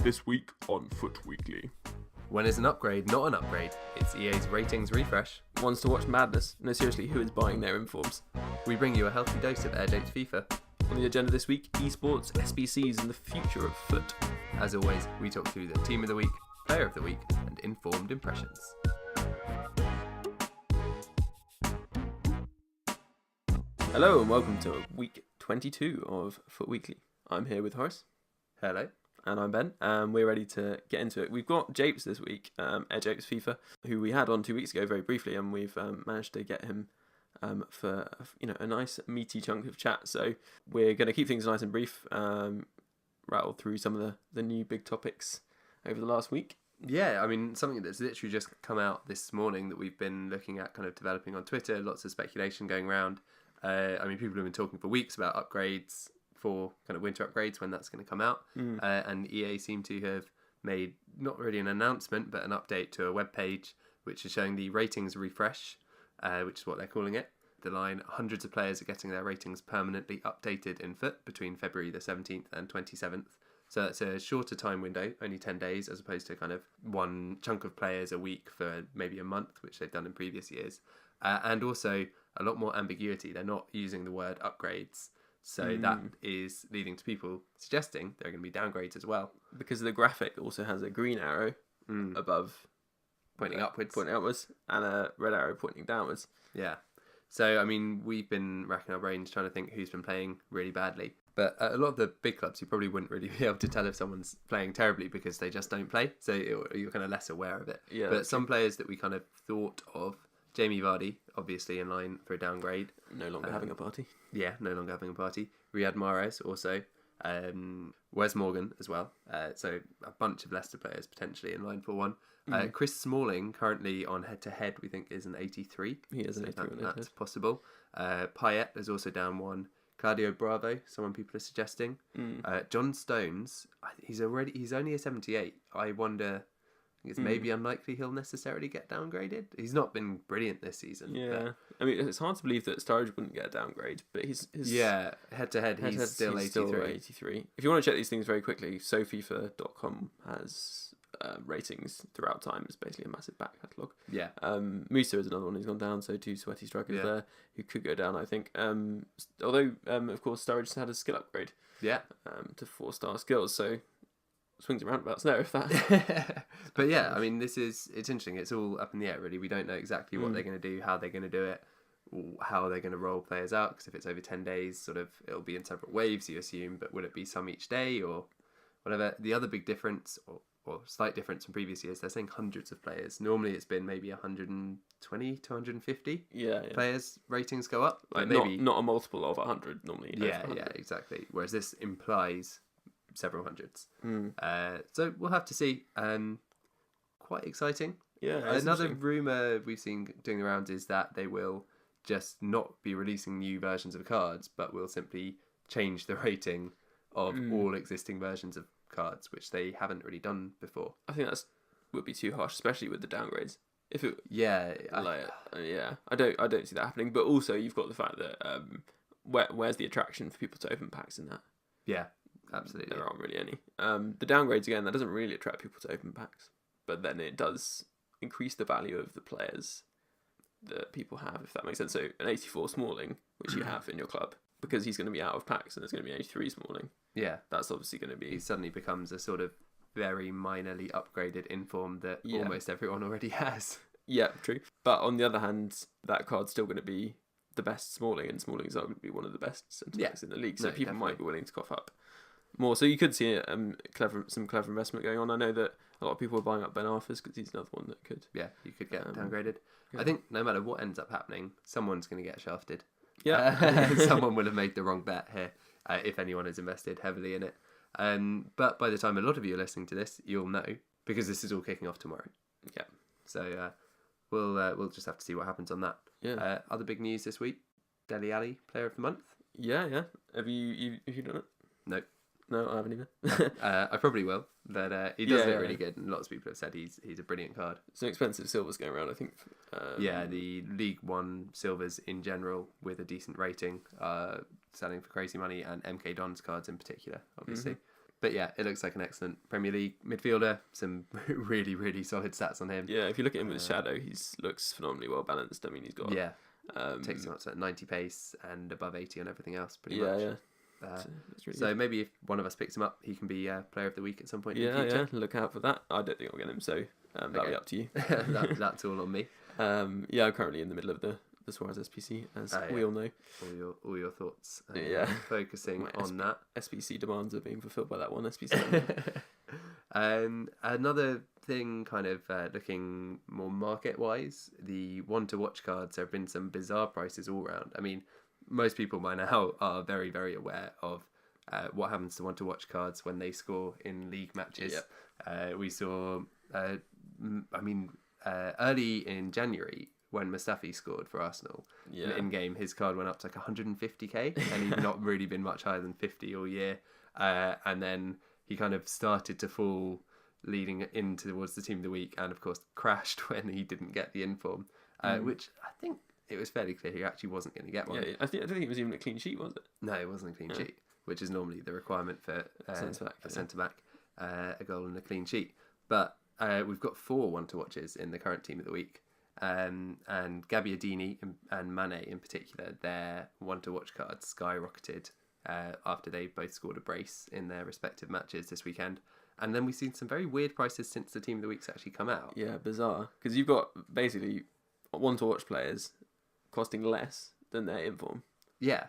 This week on FUT Weekly. When is an upgrade not an upgrade? It's EA's ratings refresh. Wants to watch madness? No, seriously, who is buying their informs? We bring you a healthy dose of AirJapesFIFA. On the agenda this week, eSports, SBCs and the future of FUT. As always, we talk through the team of the week, player of the week, and informed impressions. Hello and welcome to week 22 of FUT Weekly. I'm here with Horace. Hello. And I'm Ben, and we're ready to get into it. We've got Japes this week, AirJapesFIFA, who we had on 2 weeks ago very briefly, and we've managed to get him for a nice meaty chunk of chat. So we're going to keep things nice and brief, rattle through some of the new big topics over the last week. Yeah, I mean, something that's literally just come out this morning that we've been looking at kind of developing on Twitter, lots of speculation going around. I mean, people have been talking for weeks about upgrades for kind of winter upgrades, when that's going to come out. And EA seem to have made not really an announcement, but an update to a web page, which is showing the ratings refresh, which is what they're calling it. The line, hundreds of players are getting their ratings permanently updated in FUT between February the 17th and 27th. So that's a shorter time window, only 10 days, as opposed to kind of one chunk of players a week for maybe a month, which they've done in previous years. And also a lot more ambiguity. They're not using the word upgrades. So that is leading to people suggesting there are going to be downgrades as well. Because the graphic also has a green arrow above Pointing upwards. and a red arrow pointing downwards. Yeah. So, I mean, we've been racking our brains trying to think who's been playing really badly. But a lot of the big clubs, you probably wouldn't really be able to tell if someone's playing terribly because they just don't play. So you're kind of less aware of it. Yeah, but some players that we kind of thought of, Jamie Vardy, obviously in line for a downgrade. No longer having a party. Yeah, no longer having a party. Riyad Mahrez also. Wes Morgan as well. So a bunch of Leicester players potentially in line for one. Chris Smalling, currently on head-to-head, we think is an 83. He is an 83. That's possible. Payet is also down one. Claudio Bravo, someone people are suggesting. John Stones, he's only a 78. I wonder... It's maybe unlikely he'll necessarily get downgraded. He's not been brilliant this season. Yeah, I mean, it's hard to believe that Sturridge wouldn't get a downgrade, but his head-to-head, he's still 83. If you want to check these things very quickly, SoFIFA.com has ratings throughout time. It's basically a massive back catalogue. Yeah. Musa is another one who's gone down, so two sweaty strikers there who could go down, I think. Although, of course, Sturridge had a skill upgrade. Yeah. To 4-star skills, so... swings and roundabouts there if that. But yeah, I mean, it's interesting. It's all up in the air, really. We don't know exactly what they're going to do, how they're going to do it, how they're going to roll players out. Because if it's over 10 days, sort of, it'll be in separate waves, you assume. But would it be some each day or whatever? The other big difference, or slight difference from previous years, they're saying hundreds of players. Normally, it's been maybe 120 to 150 players ratings go up. Like maybe not a multiple of 100 normally. Yeah, exactly. Whereas this implies several hundreds. So we'll have to see. Quite exciting. Yeah. Another rumour we've seen doing the rounds is that they will just not be releasing new versions of cards, but will simply change the rating of all existing versions of cards, which they haven't really done before. I think would be too harsh, especially with the downgrades. If it, I don't see that happening. But also, you've got the fact that where's the attraction for people to open packs in that? Yeah. Absolutely. There aren't really any. The downgrades, again, that doesn't really attract people to open packs. But then it does increase the value of the players that people have, if that makes sense. So an 84 Smalling, which you have in your club, because he's going to be out of packs and there's going to be an 83 Smalling. Yeah. That's obviously going to be... He suddenly becomes a sort of very minorly upgraded inform that almost everyone already has. Yeah, true. But on the other hand, that card's still going to be the best Smalling, and Smalling's not going to be one of the best centre-backs in the league. So people might be willing to cough up more. So you could see some clever investment going on. I know that a lot of people are buying up Ben Arthur's because he's another one that could. Yeah, you could get downgraded. Yeah. I think no matter what ends up happening, someone's going to get shafted. Yeah. Someone will have made the wrong bet here, if anyone has invested heavily in it. But by the time a lot of you are listening to this, you'll know, because this is all kicking off tomorrow. Yeah. So we'll just have to see what happens on that. Yeah. Other big news this week: Dele Alli, Player of the Month. Yeah. Have you done it? Nope. No, I haven't either. I probably will, but he does look really good, and lots of people have said he's a brilliant card. Some expensive silvers going around, I think. The League One silvers in general with a decent rating, selling for crazy money, and MK Don's cards in particular, obviously. But yeah, it looks like an excellent Premier League midfielder. Some really, really solid stats on him. Yeah, if you look at him with his shadow, he looks phenomenally well balanced. I mean, he's got takes him up to 90 pace and above 80 on everything else, pretty yeah, much. Yeah. Really so good. Maybe if one of us picks him up, he can be Player of the Week at some point. Yeah, in the future. yeah. Look out for that. I don't think I'll get him, so that'll be up to you. That's all on me. I'm currently in the middle of the Suarez SPC, as we all know. All your thoughts. Focusing My on that. SBC demands are being fulfilled by that one SBC. Another thing, kind of looking more market-wise, the one-to-watch cards. There have been some bizarre prices all round. I mean, most people by now are very, very aware of what happens to one-to-watch cards when they score in league matches. Yep. We saw, early in January when Mustafi scored for Arsenal, in game, his card went up to like 150k, and he'd not really been much higher than 50 all year. And then he kind of started to fall leading in towards the team of the week, and of course crashed when he didn't get the inform, which I think it was fairly clear he actually wasn't going to get one. Yeah, I don't think it was even a clean sheet, was it? No, it wasn't a clean sheet, which is normally the requirement for a centre-back, a goal and a clean sheet. But we've got 4 one-to-watches in the current team of the week. And Gabbiadini and Mane in particular, their one-to-watch cards skyrocketed after they both scored a brace in their respective matches this weekend. And then we've seen some very weird prices since the team of the week's actually come out. Yeah, bizarre. Because you've got basically one-to-watch players costing less than their inform. Yeah.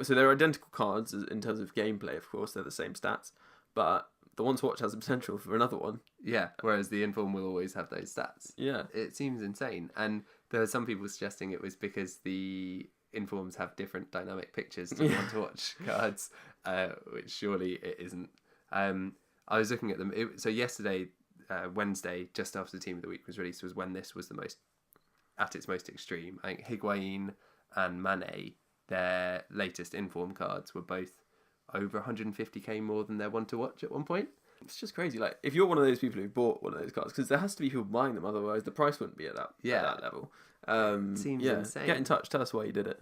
So they're identical cards in terms of gameplay, of course. They're the same stats. But the one-to-watch has the potential for another one. Yeah, whereas the inform will always have those stats. Yeah. It seems insane. And there are some people suggesting it was because the informs have different dynamic pictures to the one-to-watch cards, which surely it isn't. I was looking at them. So yesterday, Wednesday, just after the team of the week was released, was when this was at its most extreme. I think Higuain and Mane, their latest inform cards, were both over 150k more than their one-to-watch at one point. It's just crazy. Like, if you're one of those people who bought one of those cards, because there has to be people buying them, otherwise the price wouldn't be at that level. Seems insane. Get in touch. Tell us why you did it.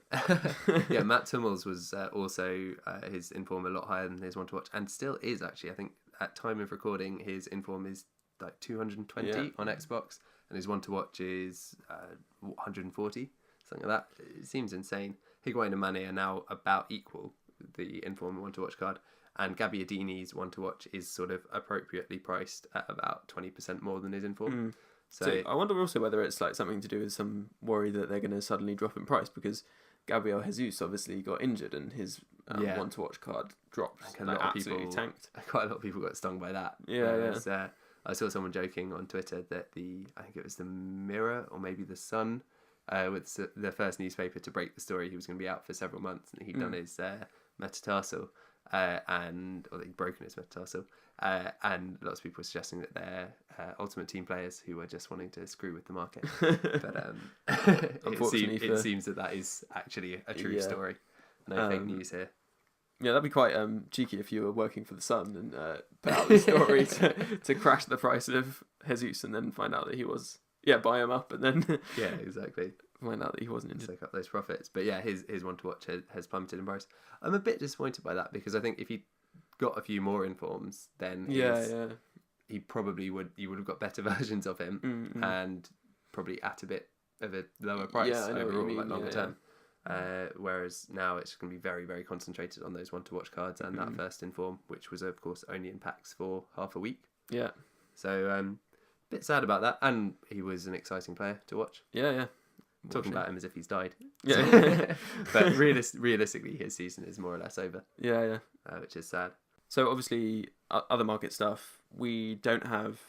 Yeah, Matt Tummels was also his inform a lot higher than his one-to-watch, and still is actually. I think at time of recording, his inform is like 220 on Xbox, and his one-to-watch is 140, something like that. It seems insane. Higuain and Mane are now about equal, the inform and one-to-watch card, and Gabbiadini's one-to-watch is sort of appropriately priced at about 20% more than his inform. So I wonder also whether it's like something to do with some worry that they're going to suddenly drop in price, because Gabriel Jesus obviously got injured and his one-to-watch card dropped. Absolutely tanked. Quite a lot of people got stung by that. Yeah. I saw someone joking on Twitter that I think it was the Mirror or maybe the Sun, with the first newspaper to break the story, he was going to be out for several months, and he'd done his metatarsal, or he'd broken his metatarsal, and lots of people were suggesting that they're Ultimate Team players who were just wanting to screw with the market. But unfortunately, it seems that is actually a true story. No fake news here. Yeah, that'd be quite cheeky if you were working for the Sun and put out the story to crash the price of Jesus and then find out that he was buy him up and then exactly find out that he wasn't injured. Soak up those profits. But yeah, his one-to-watch has plummeted in price. I'm a bit disappointed by that, because I think if he got a few more informs, then he probably would. You would have got better versions of him, and probably at a bit of a lower price overall, like longer term. Whereas now it's going to be very, very concentrated on those one-to-watch cards and that first inform, which was of course only in packs for half a week. Yeah. So a bit sad about that, and he was an exciting player to watch. Yeah. Talking about him as if he's died. Yeah. But realistically, his season is more or less over. Yeah. Which is sad. So obviously, other market stuff. We don't have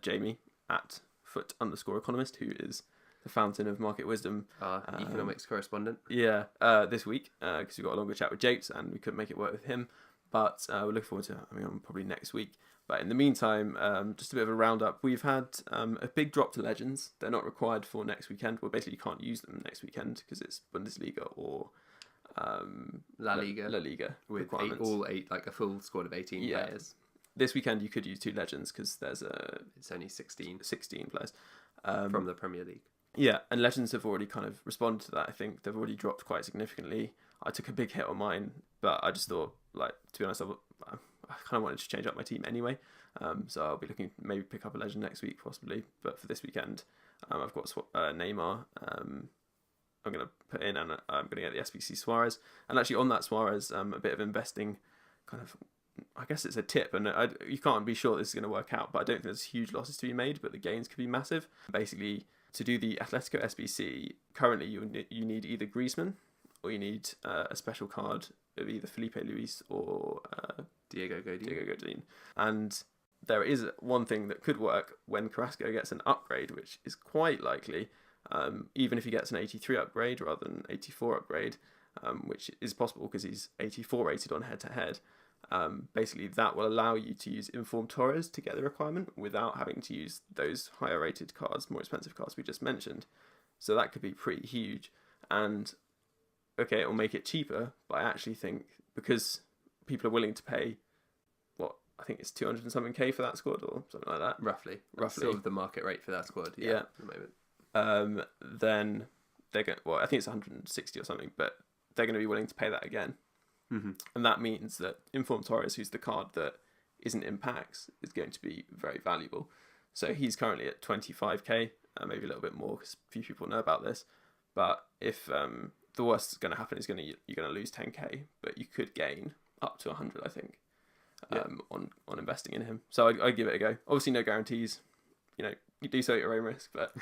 Jamie at FUT_economist, who is the fountain of market wisdom. Our economics correspondent. Yeah, this week, because we got a longer chat with Japes and we couldn't make it work with him. But we're looking forward to having him probably next week. But in the meantime, just a bit of a roundup. We've had a big drop to Legends. They're not required for next weekend. Well, basically you can't use them next weekend because it's Bundesliga or La Liga. La Liga with all eight, like a full squad of 18 players. This weekend you could use 2 Legends because it's only 16 players from the Premier League. Yeah, and Legends have already kind of responded to that. I think they've already dropped quite significantly. I took a big hit on mine, but I just thought, like, to be honest, I kind of wanted to change up my team anyway. So I'll be looking to maybe pick up a legend next week possibly. But for this weekend, I've got Neymar. I'm going to put in, and I'm going to get the SBC Suarez. And actually on that Suarez, a bit of investing kind of, I guess it's a tip, and you can't be sure this is going to work out, but I don't think there's huge losses to be made, but the gains could be massive. Basically, to do the Atletico SBC, currently you need either Griezmann, or you need a special card of either Felipe Luis or Diego Godin. And there is one thing that could work when Carrasco gets an upgrade, which is quite likely, even if he gets an 83 upgrade rather than 84 upgrade, which is possible because he's 84 rated on head-to-head. Basically, that will allow you to use Informed Torres to get the requirement without having to use those higher rated cards, more expensive cards we just mentioned. So that could be pretty huge. And okay, it will make it cheaper, but I actually think because people are willing to pay, I think it's 200 and something K for that squad or something like that. Roughly. Sort of the market rate for that squad. Yeah. At the moment. Then they're going. I think it's 160 or something, but they're going to be willing to pay that again. Mm-hmm. And that means that Informed Torres, who's the card that isn't in packs, is going to be very valuable. So he's currently at 25k, maybe a little bit more because few people know about this. But if the worst that's going to happen is you're going to lose 10k, but you could gain up to 100, I think, on investing in him. So I give it a go. Obviously, no guarantees. You do so at your own risk, but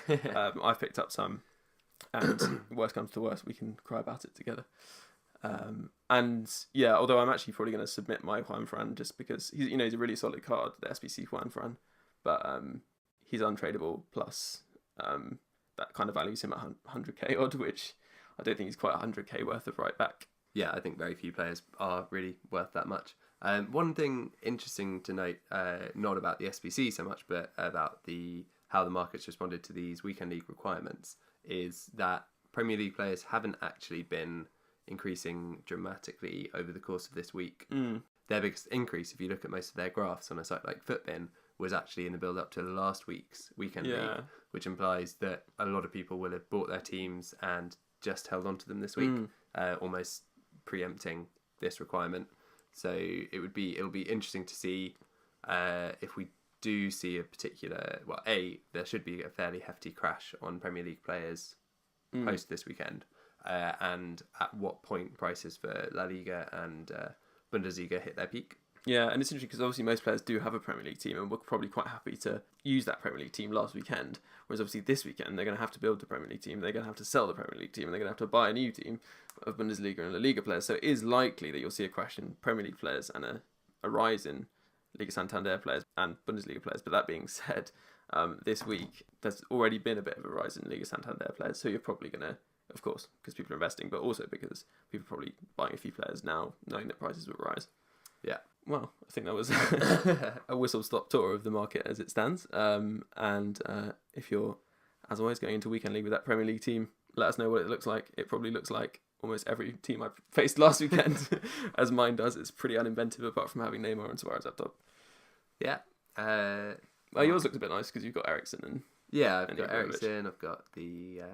I've picked up some, and worst comes to worst, we can cry about it together. And yeah, although I'm actually probably going to submit my Juan Fran just because he's a really solid card, the SBC Juan Fran, but he's untradeable, plus that kind of values him at 100k odd, which I don't think he's quite 100k worth of right back. Yeah, I think very few players are really worth that much. One thing interesting to note, not about the SBC so much, but about how the market's responded to these weekend league requirements, is that Premier League players haven't actually been increasing dramatically over the course of this week. Their biggest increase, if you look at most of their graphs on a site like FUTBin, was actually in the build-up to last week's weekend league, which implies that a lot of people will have bought their teams and just held on to them this week, almost preempting this requirement. So it'll be interesting to see if we do see a particular... Well, there should be a fairly hefty crash on Premier League players post this weekend. And at what point prices for La Liga and Bundesliga hit their peak. Yeah, and it's interesting because obviously most players do have a Premier League team and were probably quite happy to use that Premier League team last weekend, whereas obviously this weekend they're going to have to build the Premier League team, they're going to have to sell the Premier League team, and they're going to have to buy a new team of Bundesliga and La Liga players. So it is likely that you'll see a crash in Premier League players and a rise in Liga Santander players and Bundesliga players. But that being said, this week there's already been a bit of a rise in Liga Santander players, so you're probably going to, of course, because people are investing, but also because people are probably buying a few players now, knowing that prices will rise. Yeah. Well, I think that was a whistle-stop tour of the market as it stands. And if you're, as always, going into Weekend League with that Premier League team, let us know what it looks like. It probably looks like almost every team I faced last weekend, as mine does. It's pretty uninventive, apart from having Neymar and Suarez up top. Yeah. Well, yours looks a bit nice because you've got Eriksen and... Yeah, I've got Eriksen, I've got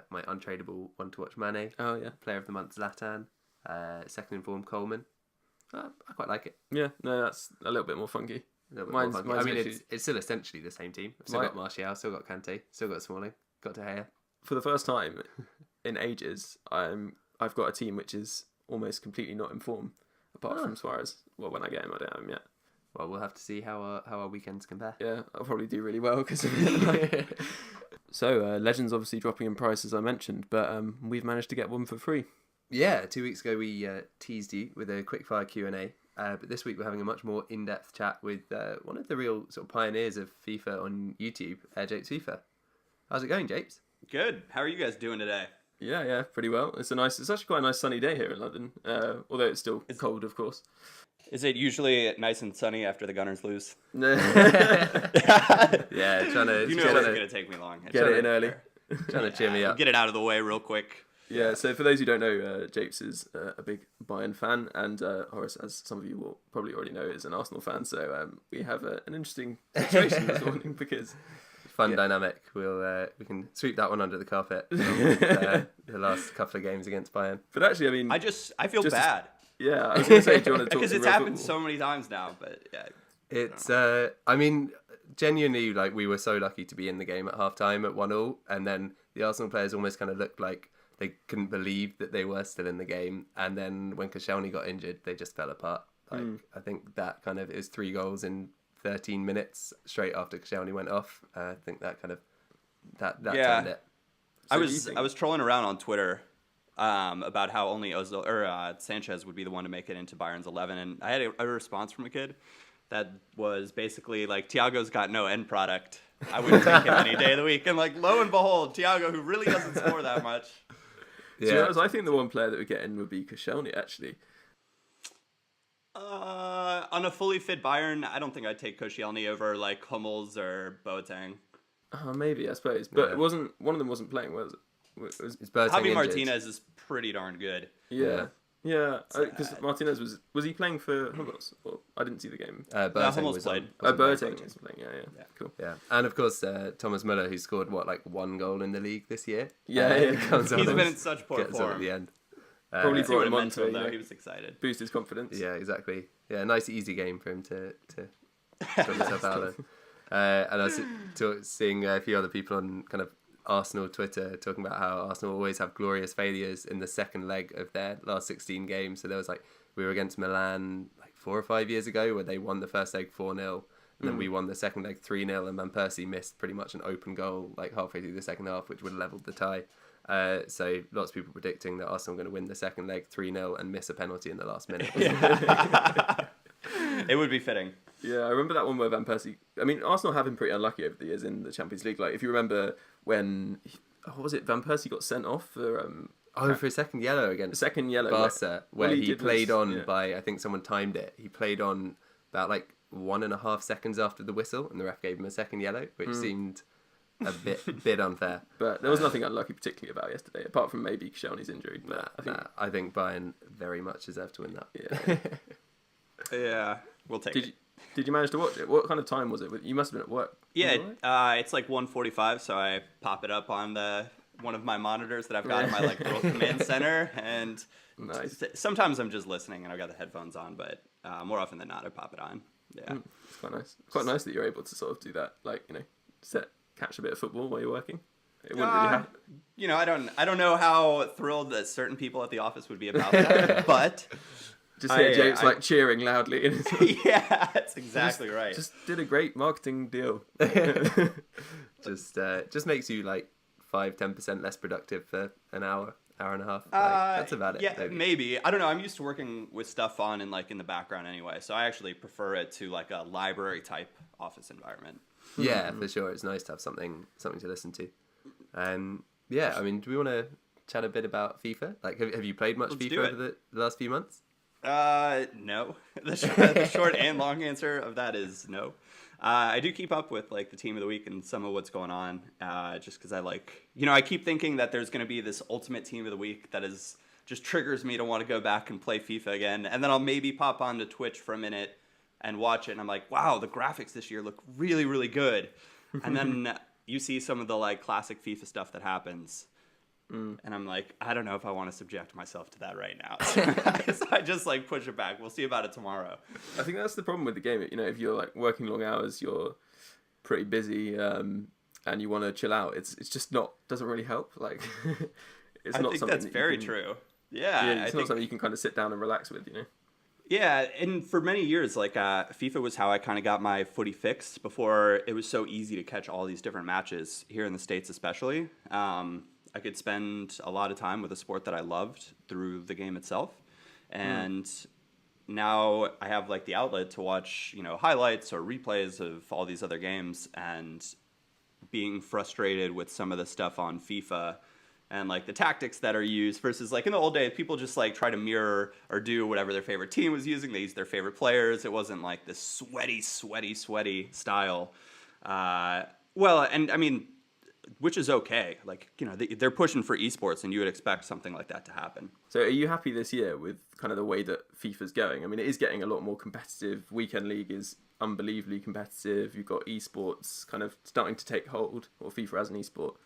my untradeable one to watch Mane. Oh, yeah. Player of the month, Zlatan. Second informed, Coleman. I quite like it. Yeah, no, that's a little bit more funky. Mine's I mean, it's still essentially the same team. I've still got Martial, still got Kante, still got Smalling, got De Gea. For the first time in ages, I've got a team which is almost completely not in form, apart from Suarez. Well, when I get him, I don't have him yet. Well, we'll have to see how our weekends compare. Yeah, I'll probably do really well because of it. So, Legends obviously dropping in price, as I mentioned, but we've managed to get one for free. Yeah, 2 weeks ago we teased you with a quickfire Q&A, but this week we're having a much more in-depth chat with one of the real sort of pioneers of FIFA on YouTube, AirJapesFIFA. How's it going, Japes? Good. How are you guys doing today? Yeah, pretty well. It's actually quite a nice sunny day here in London, although it's still cold, of course. Is it usually nice and sunny after the Gunners lose? Yeah, trying to... You know it wasn't going to take me long. Get it in early. Trying to cheer me up. Get it out of the way real quick. Yeah, so for those who don't know, Japes is a big Bayern fan, and Horace, as some of you will probably already know, is an Arsenal fan. So we have an interesting situation this morning because... Fun dynamic. We can sweep that one under the carpet. The last couple of games against Bayern. But actually, I mean... I feel bad. Yeah, I was going to say, do you want to talk Because some it's real happened football? so many times now, but yeah. It's I mean, genuinely, like, we were so lucky to be in the game at half time at 1-1, and then the Arsenal players almost kind of looked like they couldn't believe that they were still in the game, and then when Koscielny got injured, they just fell apart. Like, I think that kind of is 3 goals in 13 minutes straight after Koscielny went off. I think that kind of that turned it. I was trolling around on Twitter about how only Ozil or Sanchez would be the one to make it into Bayern's 11, and I had a response from a kid that was basically like, Thiago's got no end product. I wouldn't take him any day of the week. And like, lo and behold, Thiago, who really doesn't score that much. Yeah, I think the one player that would get in would be Koscielny, actually. On a fully fit Bayern, I don't think I'd take Koscielny over like Hummels or Boateng. Maybe, I suppose, but it wasn't. One of them wasn't playing, was it? It's Boateng Javi injured. Martinez is pretty darn good. Yeah, because Martinez was he playing for Hummels? Or, I didn't see the game. Boateng Hummels was played. Boateng was playing. Yeah, cool. Yeah, and of course Thomas Müller, who scored like 1 goal in the league this year. Comes on He's and been in such poor gets on at form. the end. Probably See what brought it him on meant to him, to though. He was excited. boost his confidence. Yeah, exactly. Yeah, nice easy game for him to sort himself out there. And I was seeing a few other people on kind of Arsenal Twitter talking about how Arsenal always have glorious failures in the second leg of their last 16 games. So there was like, we were against Milan like 4 or 5 years ago where they won the first leg 4-0. And then we won the second leg 3-0, and Van Persie missed pretty much an open goal like halfway through the second half, which would have levelled the tie. So lots of people predicting that Arsenal are going to win the second leg 3-0 and miss a penalty in the last minute. It would be fitting. Yeah, I remember that one where Van Persie... I mean, Arsenal have been pretty unlucky over the years in the Champions League. Like, if you remember when... What was it? Van Persie got sent off for... for a second yellow against second yellow. Barca, where all he did played was- on by, I think someone timed it, he played on about like 1.5 seconds after the whistle, and the ref gave him a second yellow, which seemed a bit unfair. But there was nothing unlucky particularly about yesterday, apart from maybe Koscielny's injury. But I think Bayern very much deserve to win that. Yeah. Yeah, we'll take it. Did you manage to watch it? What kind of time was it? You must have been at work. Yeah, it's like 1:45, so I pop it up on one of my monitors that I've got in my like little command center, and Nice. sometimes I'm just listening and I've got the headphones on, but more often than not I pop it on. Yeah. It's quite nice. Quite nice that you're able to sort of do that, like, catch a bit of football while you're working. It wouldn't really happen. You know, I don't know how thrilled that certain people at the office would be about that, but Just hear James like cheering loudly. yeah, that's exactly right. Just did a great marketing deal. Just makes you like 5-10% less productive for an hour and a half. That's about it. Yeah, maybe. I don't know. I'm used to working with stuff on and like in the background anyway, so I actually prefer it to like a library type office environment. Yeah, for sure. It's nice to have something to listen to. Yeah, I mean, do we want to chat a bit about FIFA? Like, have you played much Let's do FIFA it. over the last few months? No. The short and long answer of that is no. I do keep up with like the team of the week and some of what's going on, just because I like, I keep thinking that there's going to be this ultimate team of the week that is just triggers me to want to go back and play FIFA again, and then I'll maybe pop onto Twitch for a minute and watch it, and I'm like, wow, the graphics this year look really, really good, and then you see some of the like classic FIFA stuff that happens. And I'm like, I don't know if I want to subject myself to that right now. So I just like push it back. We'll see about it tomorrow. I think that's the problem with the game. If you're like working long hours, you're pretty busy, and you want to chill out. It's just doesn't really help. Like, it's I not think something that's very can, true. Yeah, Yeah, it's not something you can kind of sit down and relax with. Yeah, and for many years, like FIFA was how I kind of got my footy fixed before it was so easy to catch all these different matches here in the States, especially. I could spend a lot of time with a sport that I loved through the game itself. And now I have like the outlet to watch, highlights or replays of all these other games, and being frustrated with some of the stuff on FIFA and like the tactics that are used versus like in the old days, people just like try to mirror or do whatever their favorite team was using. They used their favorite players. It wasn't like this sweaty style. Well, and I mean, which is okay. Like, they're pushing for eSports, and you would expect something like that to happen. So are you happy this year with kind of the way that FIFA's going? I mean, it is getting a lot more competitive. Weekend League is unbelievably competitive. You've got eSports kind of starting to take hold, or FIFA as an eSport.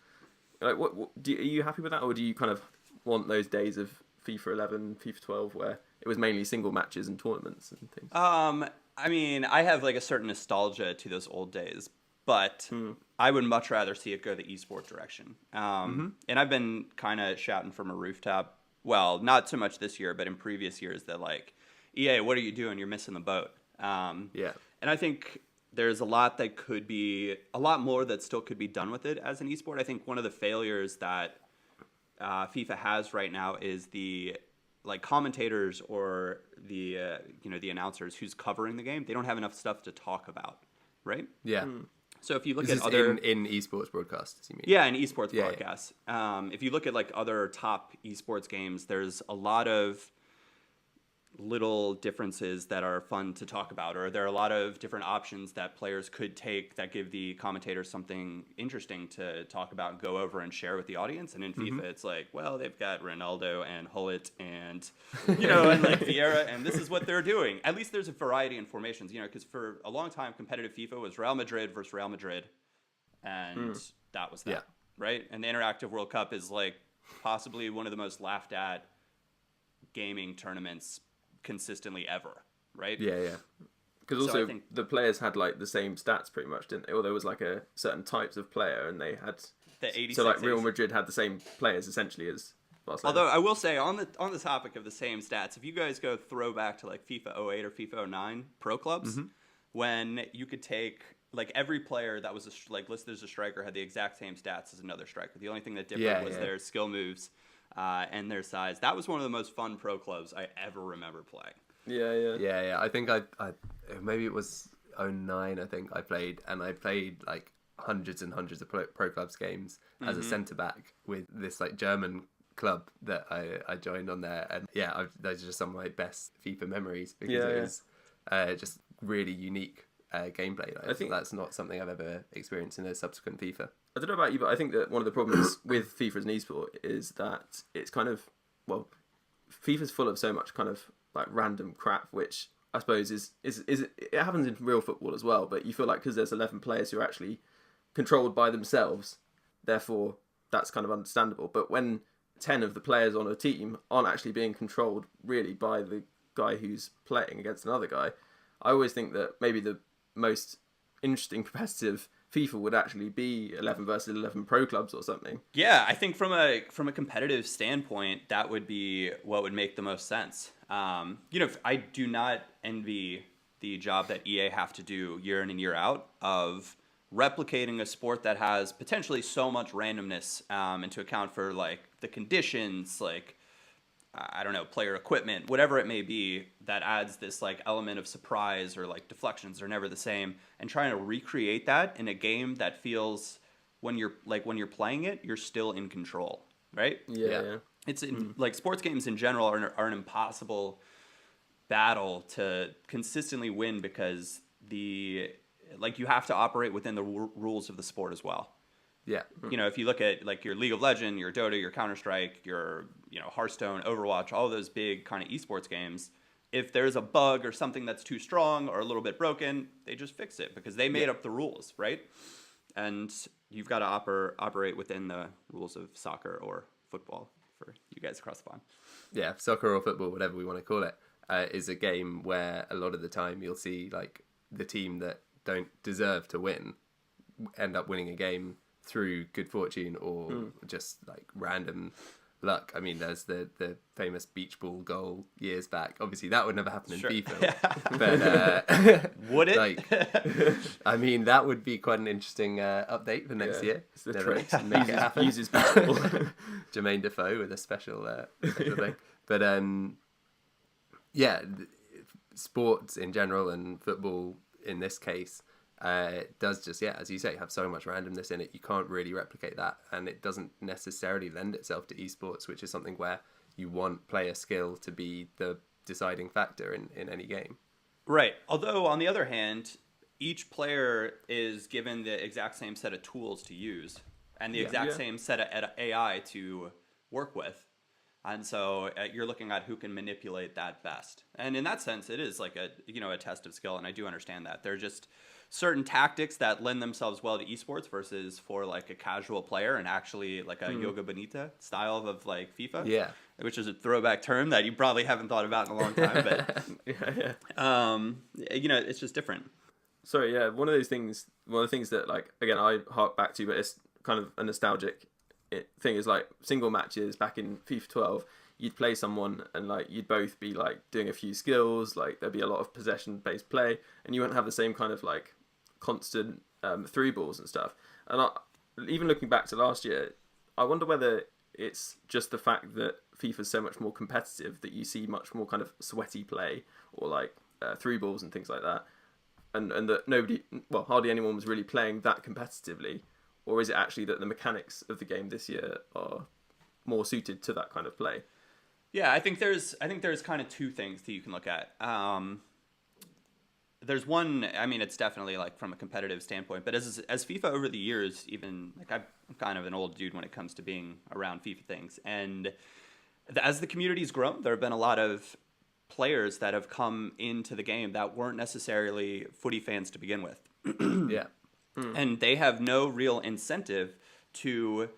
Like, are you happy with that, or do you kind of want those days of FIFA 11, FIFA 12, where it was mainly single matches and tournaments and things? I mean, I have like a certain nostalgia to those old days, but I would much rather see it go the eSport direction. And I've been kind of shouting from a rooftop, well, not so much this year, but in previous years, that like, EA, what are you doing? You're missing the boat. Yeah. And I think there's a lot more that still could be done with it as an esport. I think one of the failures that FIFA has right now is the like commentators or the the announcers who's covering the game. They don't have enough stuff to talk about, right? Yeah. So if you look This at is other in esports broadcasts, you mean? yeah, in esports Yeah, broadcasts, if you look at like other top esports games, there's a lot of little differences that are fun to talk about, or there are a lot of different options that players could take that give the commentators something interesting to talk about and go over and share with the audience. And in FIFA, it's like, well, they've got Ronaldo and Hullet and, and like Vieira, and this is what they're doing. At least there's a variety in formations, because for a long time, competitive FIFA was Real Madrid versus Real Madrid, and that was that, right? And the Interactive World Cup is like possibly one of the most laughed at gaming tournaments consistently ever, right? Yeah. Because also the players had like the same stats pretty much, didn't they? Or there was like a certain types of player, and they had the 86, so like Real Madrid had the same players essentially as Barcelona. Although I will say on the topic of the same stats, if you guys go throw back to like FIFA 08 or FIFA 09 pro clubs, when you could take like every player that was listed as a striker had the exact same stats as another striker. The only thing that differed was their skill moves and their size. That was one of the most fun pro clubs I ever remember playing. Yeah. I think I maybe it was 09. I think I played like hundreds and hundreds of pro clubs games as a centre back with this like German club that I joined on there, and those are just some of my best FIFA memories because it was just really unique gameplay. I think that's not something I've ever experienced in a subsequent FIFA. I don't know about you, but I think that one of the problems with FIFA as an esport is that it's kind of, well, FIFA's full of so much kind of like random crap, which I suppose is it happens in real football as well, but you feel like because there's 11 players who are actually controlled by themselves, therefore that's kind of understandable. But when 10 of the players on a team aren't actually being controlled really by the guy who's playing against another guy, I always think that maybe the most interesting competitive FIFA would actually be 11 versus 11 pro clubs or something. Yeah, I think from a competitive standpoint, that would be what would make the most sense. I do not envy the job that EA have to do year in and year out of replicating a sport that has potentially so much randomness and to account for like the conditions, like I don't know, player equipment, whatever it may be, that adds this like element of surprise, or like deflections are never the same, and trying to recreate that in a game that feels when you're playing it, you're still in control, right? Yeah. It's like sports games in general are an impossible battle to consistently win because you have to operate within the rules of the sport as well. Yeah. If you look at like your League of Legends, your Dota, your Counter-Strike, your Hearthstone, Overwatch, all those big kind of esports games, if there's a bug or something that's too strong or a little bit broken, they just fix it because they made up the rules, right? And you've got to operate within the rules of soccer or football for you guys across the pond. Yeah, soccer or football, whatever we want to call it, is a game where a lot of the time you'll see like the team that don't deserve to win end up winning a game through good fortune or just like random luck. I mean, there's the famous beach ball goal years back. Obviously, that would never happen in FIFA. But would it? Like, I mean, that would be quite an interesting update for next year. It's the trick. Make it happen. Uses beach ball. Jermaine Defoe with a special thing. But sports in general and football in this case does just, as you say, have so much randomness in it. You can't really replicate that, and it doesn't necessarily lend itself to esports, which is something where you want player skill to be the deciding factor in any game. Right. Although, on the other hand, each player is given the exact same set of tools to use and the exact same set of AI to work with. And so you're looking at who can manipulate that best. And in that sense, it is like a test of skill. And I do understand that. There are just certain tactics that lend themselves well to esports versus for like a casual player and actually like a Yoga Bonita style of like FIFA. Yeah. Which is a throwback term that you probably haven't thought about in a long time. But, it's just different. Sorry, yeah. One of the things that, like, again, I hark back to, but it's kind of a nostalgic thing, is like single matches back in FIFA 12. You'd play someone and like you'd both be like doing a few skills, like there'd be a lot of possession based play, and you wouldn't have the same kind of like constant through balls and stuff. And even looking back to last year, I wonder whether it's just the fact that FIFA's so much more competitive that you see much more kind of sweaty play or like through balls and things like that, and that hardly anyone was really playing that competitively. Or is it actually that the mechanics of the game this year are more suited to that kind of play? Yeah, I think there's kind of two things that you can look at. There's one, I mean, it's definitely like from a competitive standpoint, but as FIFA over the years, even like I'm kind of an old dude when it comes to being around FIFA things. And as the community's grown, there have been a lot of players that have come into the game that weren't necessarily footy fans to begin with. Yeah. And they have no real incentive to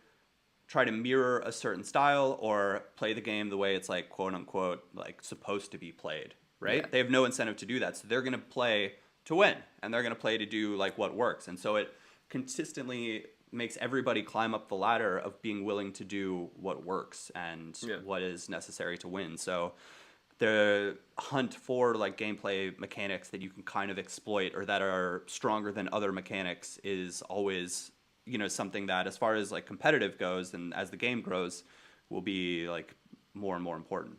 try to mirror a certain style or play the game the way it's like quote unquote like supposed to be played, right? Yeah. They have no incentive to do that. So they're going to play to win and they're going to play to do like what works. And so it consistently makes everybody climb up the ladder of being willing to do what works and what is necessary to win. So the hunt for like gameplay mechanics that you can kind of exploit or that are stronger than other mechanics is always, something that as far as like competitive goes and as the game grows will be like more and more important.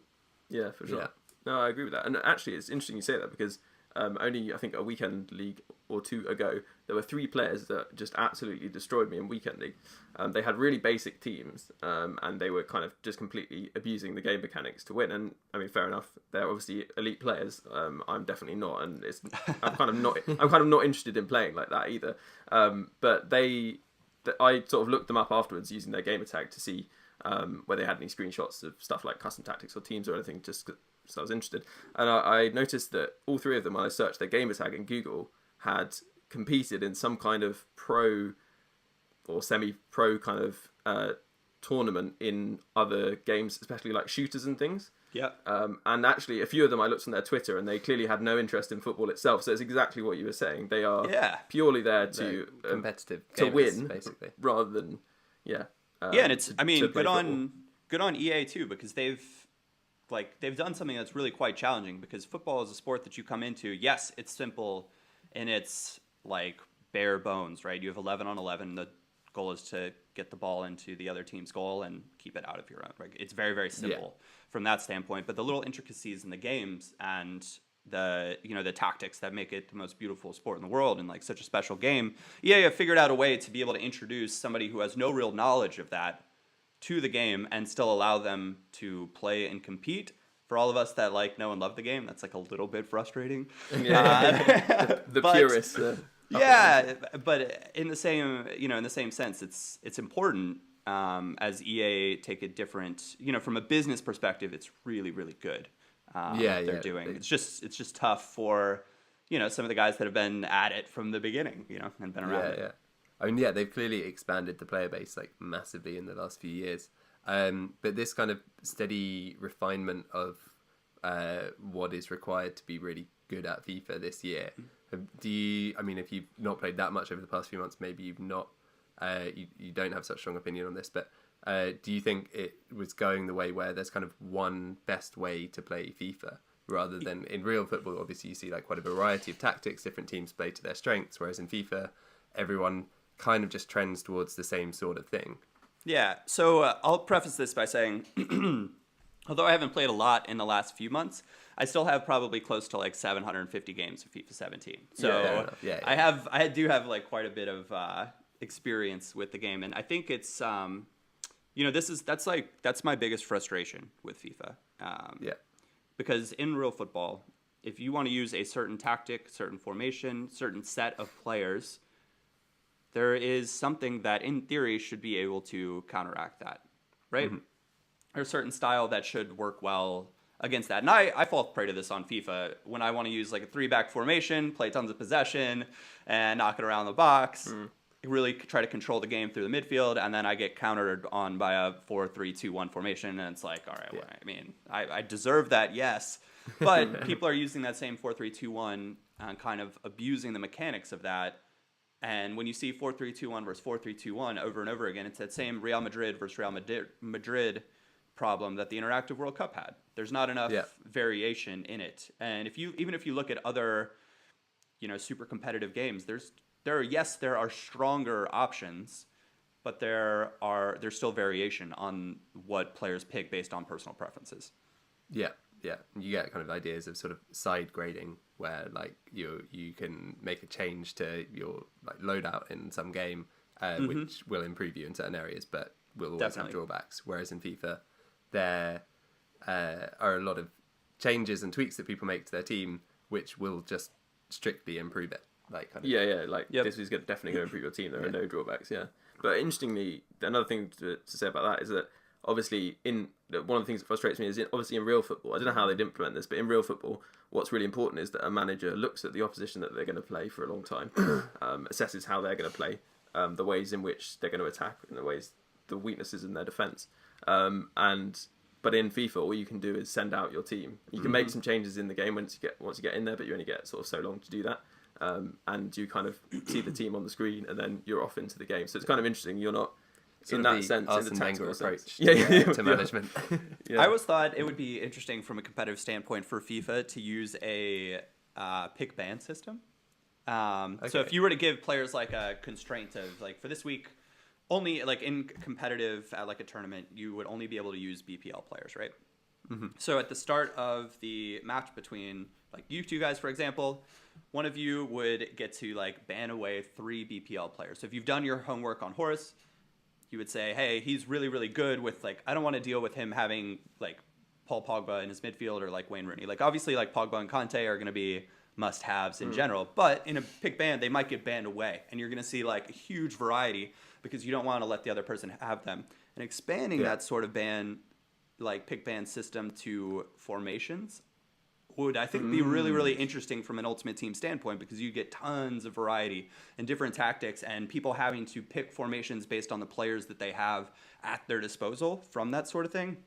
Yeah, for sure. Yeah. No, I agree with that. And actually, it's interesting you say that because only, I think, a weekend league or two ago, there were 3 players that just absolutely destroyed me in weekend league. They had really basic teams, and they were kind of just completely abusing the game mechanics to win. And I mean, fair enough. They're obviously elite players. I'm definitely not, and I'm kind of not interested in playing like that either. But I sort of looked them up afterwards using their gamer tag to see where they had any screenshots of stuff like custom tactics or teams or anything, just so I was interested. And I noticed that all 3 of them, when I searched their gamer tag in Google, had competed in some kind of pro or semi-pro kind of tournament in other games, especially like shooters and things. Yeah. And actually, a few of them I looked on their Twitter and they clearly had no interest in football itself. So it's exactly what you were saying. They are purely there to competitive to gamers, win, basically, rather than and it's good football. on EA too, because they've done something that's really quite challenging, because football is a sport that you come into. Yes, it's simple and it's like bare bones, right? You have 11 on 11. The goal is to get the ball into the other team's goal and keep it out of your own. Right? It's very, very simple from that standpoint. But the little intricacies in the games and the tactics that make it the most beautiful sport in the world and like such a special game, EA have figured out a way to be able to introduce somebody who has no real knowledge of that to the game and still allow them to play and compete. For all of us that like know and love the game, that's like a little bit frustrating. The purists. Yeah, but in the same sense, it's important. As EA take a different, from a business perspective, it's really, really good. What they're doing. It's just tough for, some of the guys that have been at it from the beginning, and been around it. Yeah. I mean, they've clearly expanded the player base like massively in the last few years. But this kind of steady refinement of what is required to be really good at FIFA this year. If you've not played that much over the past few months, maybe you've not, you don't have such a strong opinion on this, but do you think it was going the way where there's kind of one best way to play FIFA rather than in real football? Obviously, you see like quite a variety of tactics, different teams play to their strengths, whereas in FIFA, everyone kind of just trends towards the same sort of thing. Yeah, so I'll preface this by saying, although I haven't played a lot in the last few months, I still have probably close to like 750 games of FIFA 17. So I do have like quite a bit of experience with the game, and I think it's that's my biggest frustration with FIFA. Because in real football, if you want to use a certain tactic, certain formation, certain set of players, there is something that in theory should be able to counteract that, right? Mm-hmm. or a certain style that should work well against that. And I fall prey to this on FIFA when I want to use like a 3-back formation, play tons of possession, and knock it around the box. Really try to control the game through the midfield, and then I get countered on by a 4-3-2-1 formation, and it's like, all right, well, I mean, I deserve that, yes, but people are using that same 4-3-2-1 and kind of abusing the mechanics of that. And when you see 4-3-2-1 versus 4-3-2-1 over and over again, it's that same Real Madrid versus Real Madrid problem that the Interactive World Cup had. There's not enough variation in it, and even if you look at other, super competitive games, there are stronger options, but there's still variation on what players pick based on personal preferences. Yeah. You get kind of ideas of sort of side grading where like you can make a change to your like loadout in some game, which will improve you in certain areas, but will always have drawbacks. Whereas in FIFA, there are a lot of changes and tweaks that people make to their team, which will just strictly improve it. Like kind of, this is definitely going to improve your team. There are no drawbacks. Yeah, but interestingly, another thing to say about that is that obviously one of the things that frustrates me is obviously in real football. I don't know how they'd implement this, but in real football, what's really important is that a manager looks at the opposition that they're going to play for a long time, assesses how they're going to play, the ways in which they're going to attack, and the weaknesses in their defense. But in FIFA, all you can do is send out your team. You can make some changes in the game once you get in there, but you only get sort of so long to do that. And you kind of see the team on the screen, and then you're off into the game. So it's kind of interesting. You're not in that sense in the tactical approach to management. I always thought it would be interesting from a competitive standpoint for FIFA to use a pick ban system. So if you were to give players like a constraint of like for this week, only like in competitive at like a tournament, you would only be able to use BPL players, right? So at the start of the match between like you two guys, for example, one of you would get to like ban away 3 BPL players. So if you've done your homework on Horace, you would say, hey, he's really, really good with like, I don't want to deal with him having like Paul Pogba in his midfield or like Wayne Rooney. Like obviously like Pogba and Conte are going to be must-haves in general, but in a pick ban, they might get banned away, and you're going to see like a huge variety because you don't want to let the other person have them. And expanding that sort of ban, like pick ban system to formations would, I think, be really, really interesting from an Ultimate Team standpoint, because you get tons of variety and different tactics and people having to pick formations based on the players that they have at their disposal from that sort of thing.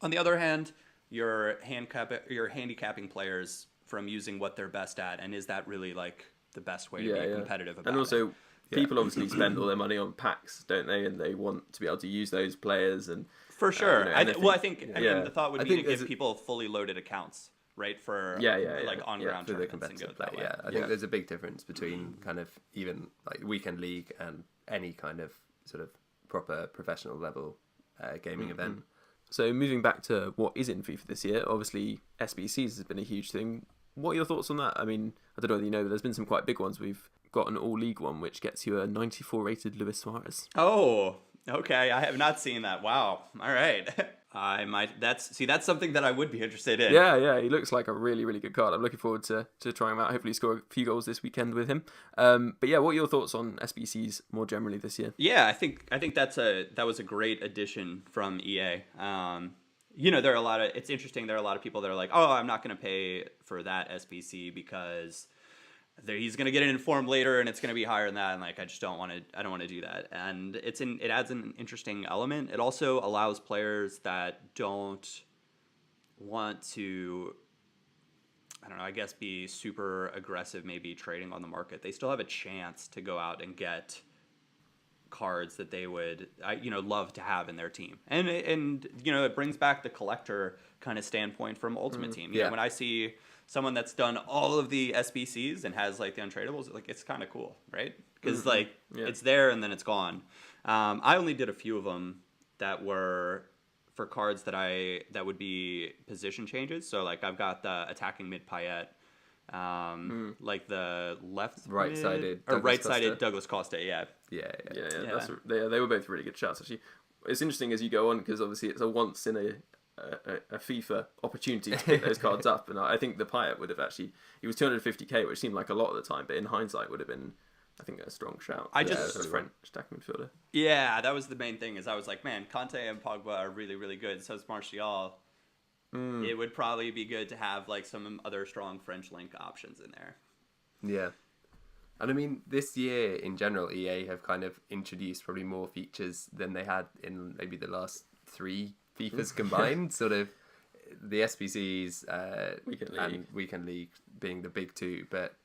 On the other hand, you're handicapping players from using what they're best at, and is that really like the best way to be competitive about it? And also, people obviously spend all their money on packs, don't they? And they want to be able to use those players. And for sure. I think the thought would be to give people fully loaded accounts, right? For like on-ground for the tournaments competitive play. I think there's a big difference between kind of even like weekend league and any kind of sort of proper professional level gaming event. So moving back to what is in FIFA this year, obviously SBCs has been a huge thing. What are your thoughts on that? I mean, I don't know whether you know, but there's been some quite big ones. We've got an all-league one, which gets you a 94 rated Luis Suarez. Oh, okay. I have not seen that. Wow. All right. I might. That's something that I would be interested in. Yeah. He looks like a really, really good card. I'm looking forward to trying him out. Hopefully score a few goals this weekend with him. But yeah, what are your thoughts on SBCs more generally this year? Yeah, I think that was a great addition from EA. There are it's interesting. There are a lot of people that are like, oh, I'm not going to pay for that SBC because he's going to get an informed later and it's going to be higher than that. And like, I don't want to do that. And it adds an interesting element. It also allows players that don't want to, I don't know, I guess be super aggressive, maybe trading on the market. They still have a chance to go out and get cards that they would love to have in their team, and it brings back the collector kind of standpoint from Ultimate Team. You know, when I see someone that's done all of the SBCs and has like the untradables, like it's kind of cool, right? Because it's there and then it's gone. I only did a few of them that were for cards that would be position changes. So like I've got the attacking mid Payet, like the right-sided Douglas Costa. Yeah. They were both really good shots. Actually, it's interesting as you go on because obviously it's a once in a FIFA opportunity to pick those cards up, and I think the Payet would have actually, he was 250k, which seemed like a lot at the time, but in hindsight would have been I think a strong shout. I as just- a French attacking midfielder. Yeah, that was the main thing. Is I was like, man, Conte and Pogba are really, really good. So is Martial. It would probably be good to have like some other strong French link options in there. Yeah. And I mean, this year in general, EA have kind of introduced probably more features than they had in maybe the last 3 FIFAs combined. Sort of the SBCs and Weekend League being the big 2. But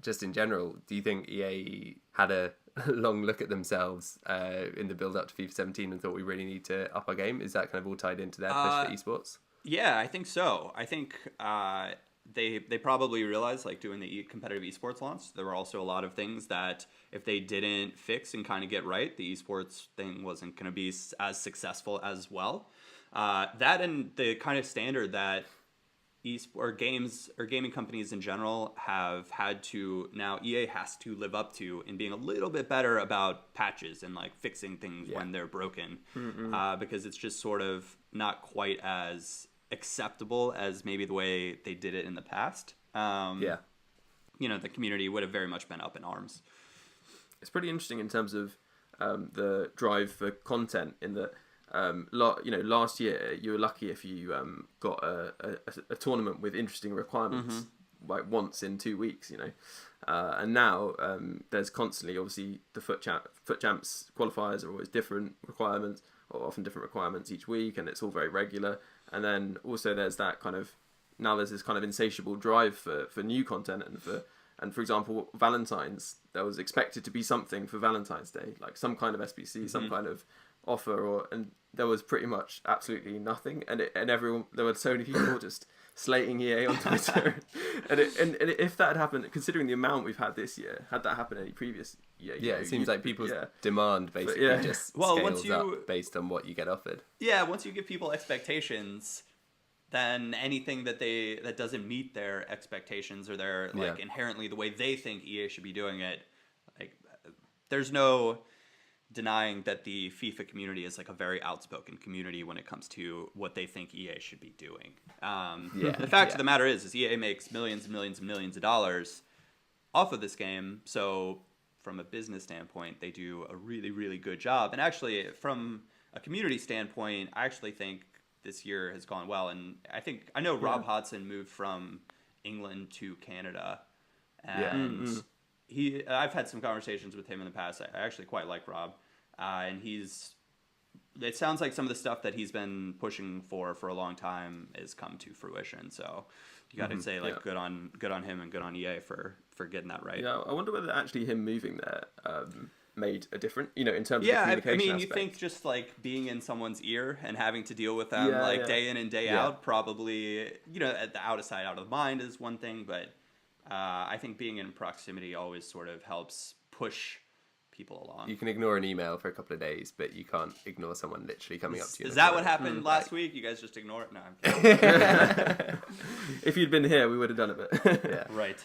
just in general, do you think EA had a long look at themselves in the build-up to FIFA 17 and thought we really need to up our game? Is that kind of all tied into their push for eSports? Yeah, I think so. I think they probably realized, like, doing the competitive esports launch, there were also a lot of things that if they didn't fix and kind of get right, the esports thing wasn't going to be as successful as well. That and the kind of standard that gaming companies in general have had to, now EA has to live up to in being a little bit better about patches and like fixing things when they're broken, because it's just sort of not quite as acceptable as maybe the way they did it in the past. The community would have very much been up in arms. It's pretty interesting in terms of the drive for content in that last year you were lucky if you got a tournament with interesting requirements like once in 2 weeks, and now there's constantly, obviously, the FUT champs qualifiers are always different requirements, or often different requirements each week, and it's all very regular. And then also there's that kind of, now there's this kind of insatiable drive for new content, and for example, Valentine's, there was expected to be something for Valentine's Day, like some kind of SBC, some kind of offer, and there was pretty much absolutely nothing, and everyone, there were so many people just slating EA on Twitter, and if that had happened, considering the amount we've had this year, had that happened any previous year, it seems like people's demand basically just scales up based on what you get offered. Yeah, once you give people expectations, then anything that doesn't meet their expectations or their inherently the way they think EA should be doing it, like, there's no denying that the FIFA community is like a very outspoken community when it comes to what they think EA should be doing. The fact of the matter is EA makes millions and millions and millions of dollars off of this game. So from a business standpoint, they do a really, really good job. And actually, from a community standpoint, I actually think this year has gone well. And I know Rob Hodson moved from England to Canada, and I've had some conversations with him in the past. I actually quite like Rob, and it sounds like some of the stuff that he's been pushing for a long time has come to fruition. So you got to say, like, good on him and good on EA for getting that right. Yeah, I wonder whether actually him moving there made a different, in terms of the communication I mean, aspect. you think just like being in someone's ear and having to deal with them day in and day out, probably, at the out of sight, out of mind is one thing, but I think being in proximity always sort of helps push people along. You can ignore an email for a couple of days, but you can't ignore someone literally coming up to you. Is that what happened last week? You guys just ignore it? No, I'm kidding. If you'd been here, we would have done it, but Right.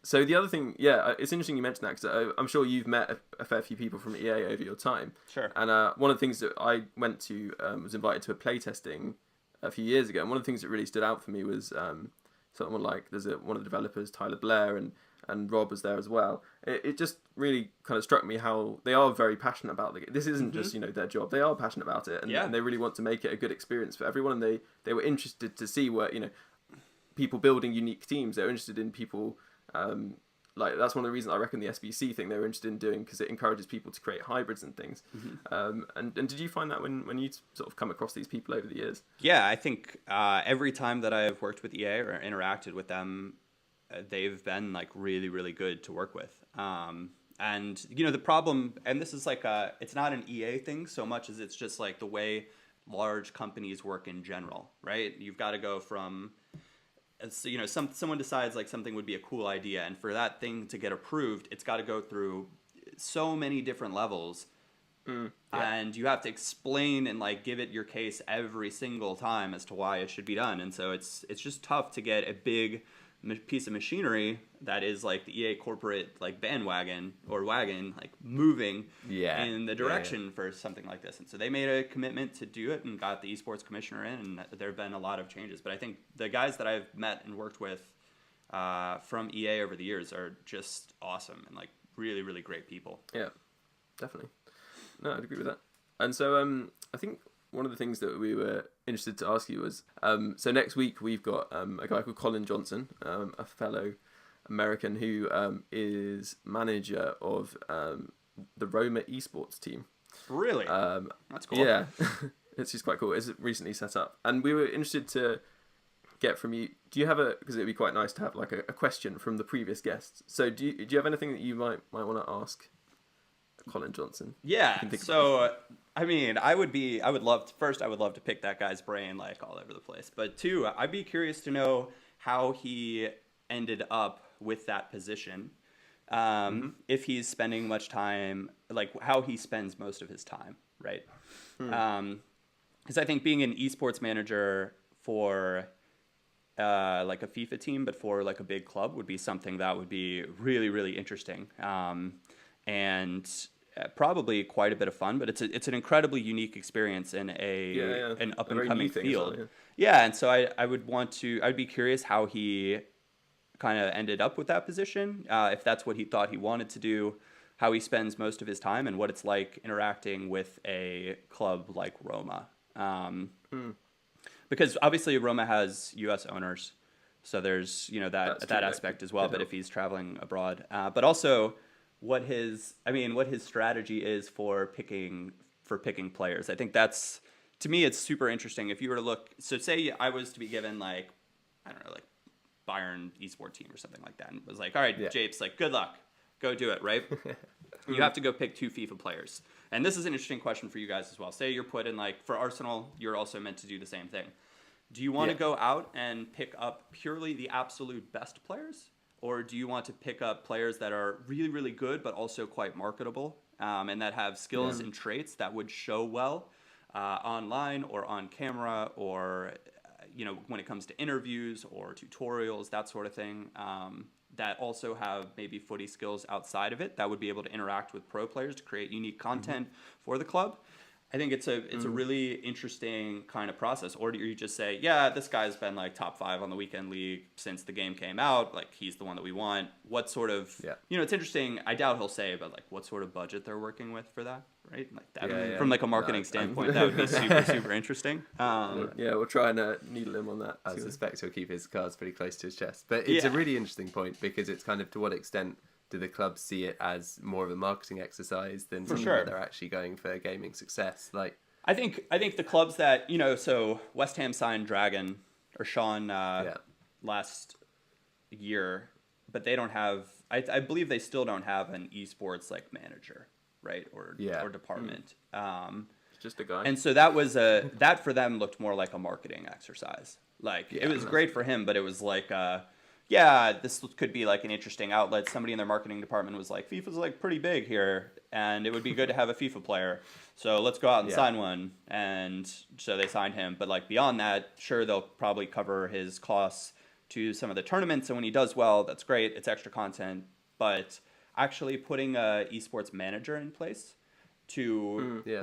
So the other thing, it's interesting you mentioned that, because I'm sure you've met a fair few people from EA over your time. Sure. And one of the things that I went to, was invited to a playtesting a few years ago, and one of the things that really stood out for me was someone like, one of the developers, Tyler Blair, and Rob was there as well. It just really kind of struck me how they are very passionate about the game. This isn't just, their job. They are passionate about it, and they really want to make it a good experience for everyone, and they were interested to see where, people building unique teams. They're interested in people, that's one of the reasons I reckon the SBC thing they were interested in doing, because it encourages people to create hybrids and things. And did you find that when you sort of come across these people over the years? Yeah, I think every time that I've worked with EA or interacted with them, they've been like really, really good to work with. And the problem, and this is like it's not an EA thing so much as it's just like the way large companies work in general, right? You've got to go from, someone decides like something would be a cool idea, and for that thing to get approved, it's got to go through so many different levels, and you have to explain and like give it your case every single time as to why it should be done. And so it's just tough to get a big piece of machinery that is like the EA corporate like bandwagon or wagon like moving in the direction for something like this. And so they made a commitment to do it and got the esports commissioner in, and there have been a lot of changes. But I think the guys that I've met and worked with from EA over the years are just awesome and like really, really great people. Yeah, definitely. No, I'd agree with that. And so I think one of the things that we were interested to ask you was, so next week we've got a guy called Colin Johnson, a fellow American who is manager of the Roma eSports team. Really? That's cool. Yeah, it's just quite cool. It's recently set up. And we were interested to get from you, do you have because it'd be quite nice to have like a question from the previous guests. So do you have anything that you might want to ask Colin Johnson? Yeah. So, I mean, I would love to pick that guy's brain like all over the place. But two, I'd be curious to know how he ended up with that position. If he's spending much time, like how he spends most of his time, right? Because I think being an esports manager for like a FIFA team, but for like a big club would be something that would be really, really interesting. And probably quite a bit of fun, but it's an incredibly unique experience in an up and coming field. Yeah, and so I'd be curious how he kind of ended up with that position, if that's what he thought he wanted to do, how he spends most of his time, and what it's like interacting with a club like Roma. Because obviously Roma has U.S. owners, so there's that aspect as well. But if he's traveling abroad, but also what his strategy is for picking players. I think that's, to me, it's super interesting. If you were to look, so say I was to be given like, I don't know, like Bayern esports team or something like that, and was like, all right, Japes, like good luck, go do it, right? You have to go pick 2 FIFA players. And this is an interesting question for you guys as well. Say you're put in, like, for Arsenal, you're also meant to do the same thing. Do you want to go out and pick up purely the absolute best players? Or do you want to pick up players that are really, really good, but also quite marketable, and that have skills and traits that would show well online or on camera, or when it comes to interviews or tutorials, that sort of thing, that also have maybe footy skills outside of it, that would be able to interact with pro players to create unique content for the club? I think it's a really interesting kind of process. Or do you just say, yeah, this guy's been like top 5 on the weekend league since the game came out, like he's the one that we want. What sort of, it's interesting. I doubt he'll say, but like what sort of budget they're working with for that, right? Like that, from like a marketing standpoint, that would be super, super interesting. We'll try and needle him on that. I suspect he'll keep his cards pretty close to his chest. But it's a really interesting point, because it's kind of, to what extent do the clubs see it as more of a marketing exercise than something that they're actually going for gaming success? Like, I think the clubs that, so West Ham signed Dragon or Sean last year, but they don't have, I believe they still don't have an esports like manager, right? Or department. Just a guy. And so that was that for them looked more like a marketing exercise. Like it was great for him, but it was like this could be like an interesting outlet. Somebody in their marketing department was like, FIFA's like pretty big here, and it would be good to have a FIFA player. So let's go out and sign one. And so they signed him. But like beyond that, sure, they'll probably cover his costs to some of the tournaments. And when he does well, that's great. It's extra content. But actually putting a esports manager in place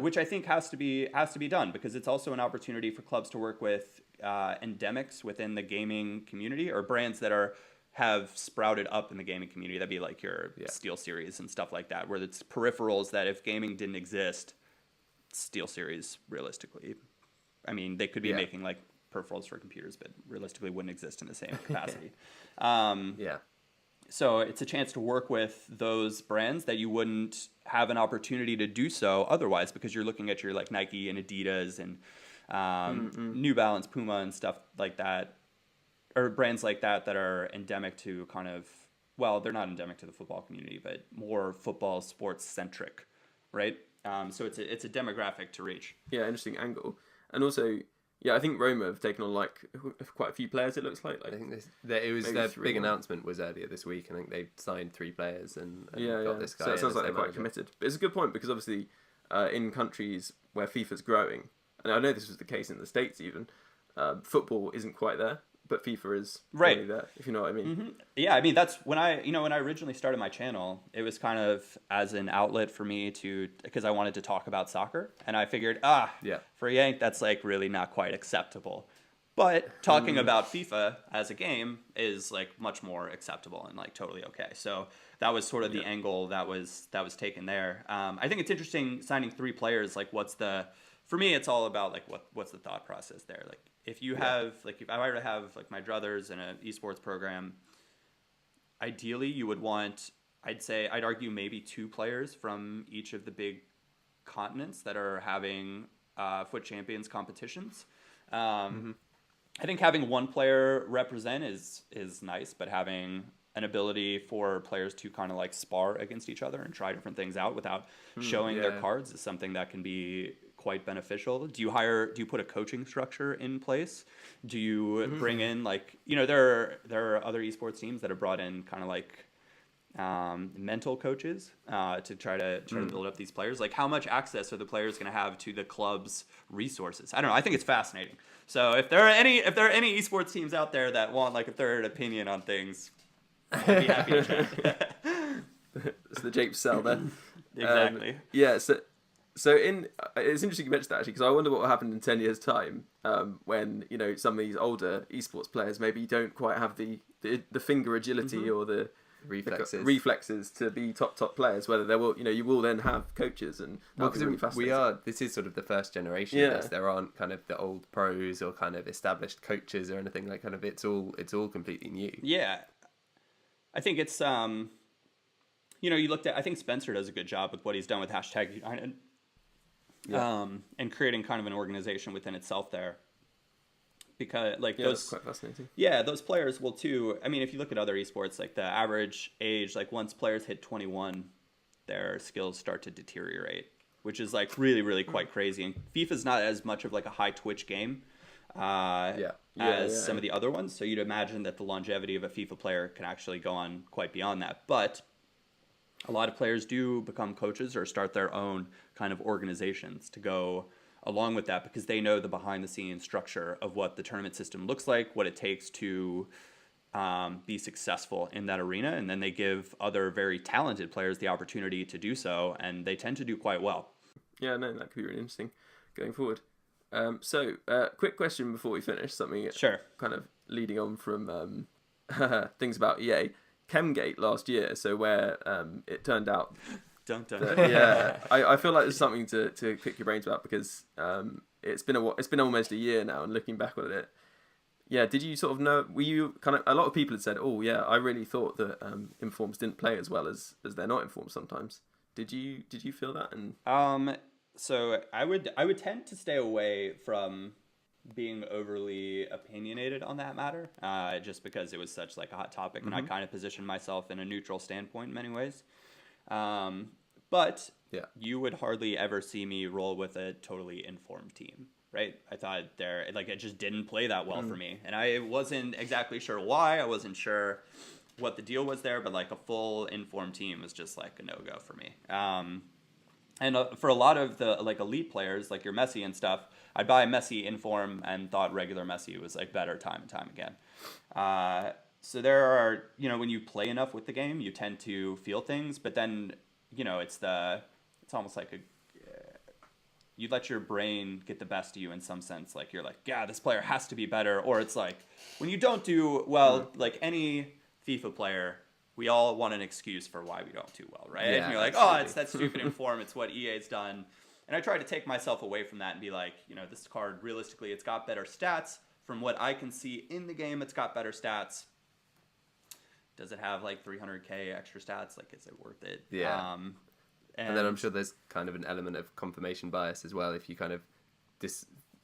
which I think has to be done, because it's also an opportunity for clubs to work with endemics within the gaming community, or brands that have sprouted up in the gaming community. That'd be like your Steel Series and stuff like that, where it's peripherals that if gaming didn't exist, Steel Series realistically, I mean, they could be making like peripherals for computers, but realistically wouldn't exist in the same capacity. So it's a chance to work with those brands that you wouldn't have an opportunity to do so otherwise, because you're looking at your like Nike and Adidas and New Balance, Puma and stuff like that, or brands like that are endemic to kind of, well, they're not endemic to the football community, but more football sports centric, right? So it's a demographic to reach. Yeah, interesting angle. And also, I think Roma have taken on like quite a few players, it looks like. I think their big announcement was earlier this week. I think they signed 3 players and got this guy. So it sounds like they're quite committed. But it's a good point, because obviously in countries where FIFA's growing, and I know this was the case in the States even, football isn't quite there, but FIFA is really there, if you know what I mean. Yeah, I mean, that's when I originally started my channel, it was kind of as an outlet for me because I wanted to talk about soccer, and I figured, for Yank, that's like really not quite acceptable. But talking about FIFA as a game is like much more acceptable and like totally okay. So that was sort of the angle that was taken there. I think it's interesting signing 3 players. Like, for me, it's all about like what's the thought process there. Like, if you have like, if I were to have like my druthers in an esports program, ideally you would want, I'd argue maybe 2 players from each of the big continents that are having FUT Champions competitions. I think having 1 player represent is nice, but having an ability for players to kind of like spar against each other and try different things out without showing their cards is something that can be quite beneficial. Do you put a coaching structure in place? Do you bring in like, there are other esports teams that have brought in kind of like mental coaches to try to build up these players. Like, how much access are the players going to have to the club's resources? I don't know. I think it's fascinating. So if there are any esports teams out there that want like a third opinion on things, I'd be happy to chat. It's the Japes sell there. Exactly. So it's interesting you mentioned that, actually, because I wonder what will happen in 10 years' time when some of these older esports players maybe don't quite have the finger agility or the reflexes to be top players. Whether there will you will then have coaches, and because this is sort of the first generation. There aren't kind of the old pros or kind of established coaches or anything. Like, kind of it's all completely new. Yeah, I think it's you looked at, I think Spencer does a good job with what he's done with #United. And creating kind of an organization within itself there, because like that's quite fascinating. Those players will too. I mean, if you look at other esports, like the average age, like once players hit 21, their skills start to deteriorate, which is like really, really quite crazy. And FIFA's not as much of like a high twitch game as some of the other ones. So you'd imagine that the longevity of a FIFA player can actually go on quite beyond that. But a lot of players do become coaches or start their own kind of organizations to go along with that, because they know the behind-the-scenes structure of what the tournament system looks like, what it takes to be successful in that arena, and then they give other very talented players the opportunity to do so, and they tend to do quite well. Yeah, no, that could be really interesting going forward. Quick question before we finish, something kind of leading on from things about EA. Chemgate last year, so where it turned out I feel like there's something to pick your brains about, because it's been almost a year now, and looking back on it, did you sort of know, were you kind of, a lot of people had said, I really thought that informs didn't play as well as they're not informed sometimes. Did you feel that? And so I would tend to stay away from being overly opinionated on that matter, just because it was such like a hot topic, and I kind of positioned myself in a neutral standpoint in many ways. But you would hardly ever see me roll with a totally informed team, right? I thought it just didn't play that well for me, and I wasn't exactly sure why. I wasn't sure what the deal was there, but like a full informed team was just like a no-go for me. And for a lot of the like elite players, like your Messi and stuff, I'd buy Messi inform and thought regular Messi was like better time and time again. So there are, when you play enough with the game, you tend to feel things, but then, it's almost like you let your brain get the best of you in some sense. Like, you're like, this player has to be better. Or it's like, when you don't do well, like any FIFA player, we all want an excuse for why we don't do well, right? Yeah, and you're like, it's that stupid inform, it's what EA's done. And I try to take myself away from that and be like, this card, realistically, it's got better stats. From what I can see in the game, it's got better stats. Does it have like 300k extra stats? Like, is it worth it? Yeah. And then I'm sure there's kind of an element of confirmation bias as well. If you kind of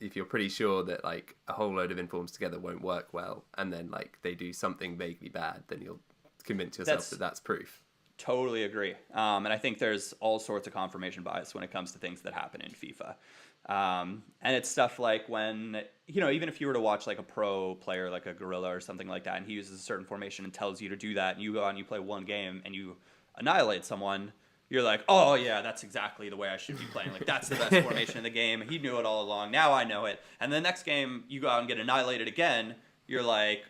if you're pretty sure that like a whole load of informs together won't work well, and then like they do something vaguely bad, then you'll convince yourself that that's proof. Totally agree. And I think there's all sorts of confirmation bias when it comes to things that happen in FIFA. And it's stuff like when, even if you were to watch like a pro player, like a Gorilla or something like that, and he uses a certain formation and tells you to do that, and you go out and you play one game and you annihilate someone, you're like, oh yeah, that's exactly the way I should be playing. Like, that's the best formation in the game. He knew it all along. Now I know it. And the next game you go out and get annihilated again, you're like,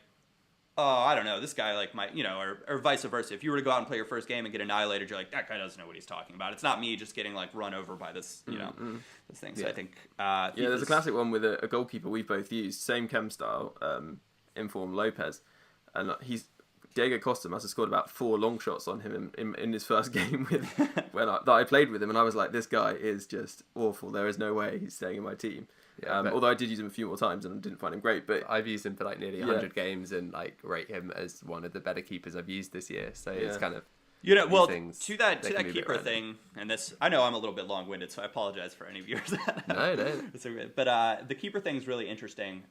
I don't know, this guy like might, or vice versa. If you were to go out and play your first game and get annihilated, you're like, that guy doesn't know what he's talking about. It's not me just getting like run over by this, this thing. So I think, there's a classic one with a goalkeeper we've both used, same chem style, Inform Lopez, and Diego Costa must have scored about 4 long shots on him in his first game that I played with him, and I was like, this guy is just awful. There is no way he's staying in my team. Yeah, although I did use him a few more times and didn't find him great, but I've used him for like nearly 100 games and like rate him as one of the better keepers I've used this year. So it's kind of to that keeper thing, and this, I know I'm a little bit long-winded, so I apologize for any viewers. No. But the keeper thing is really interesting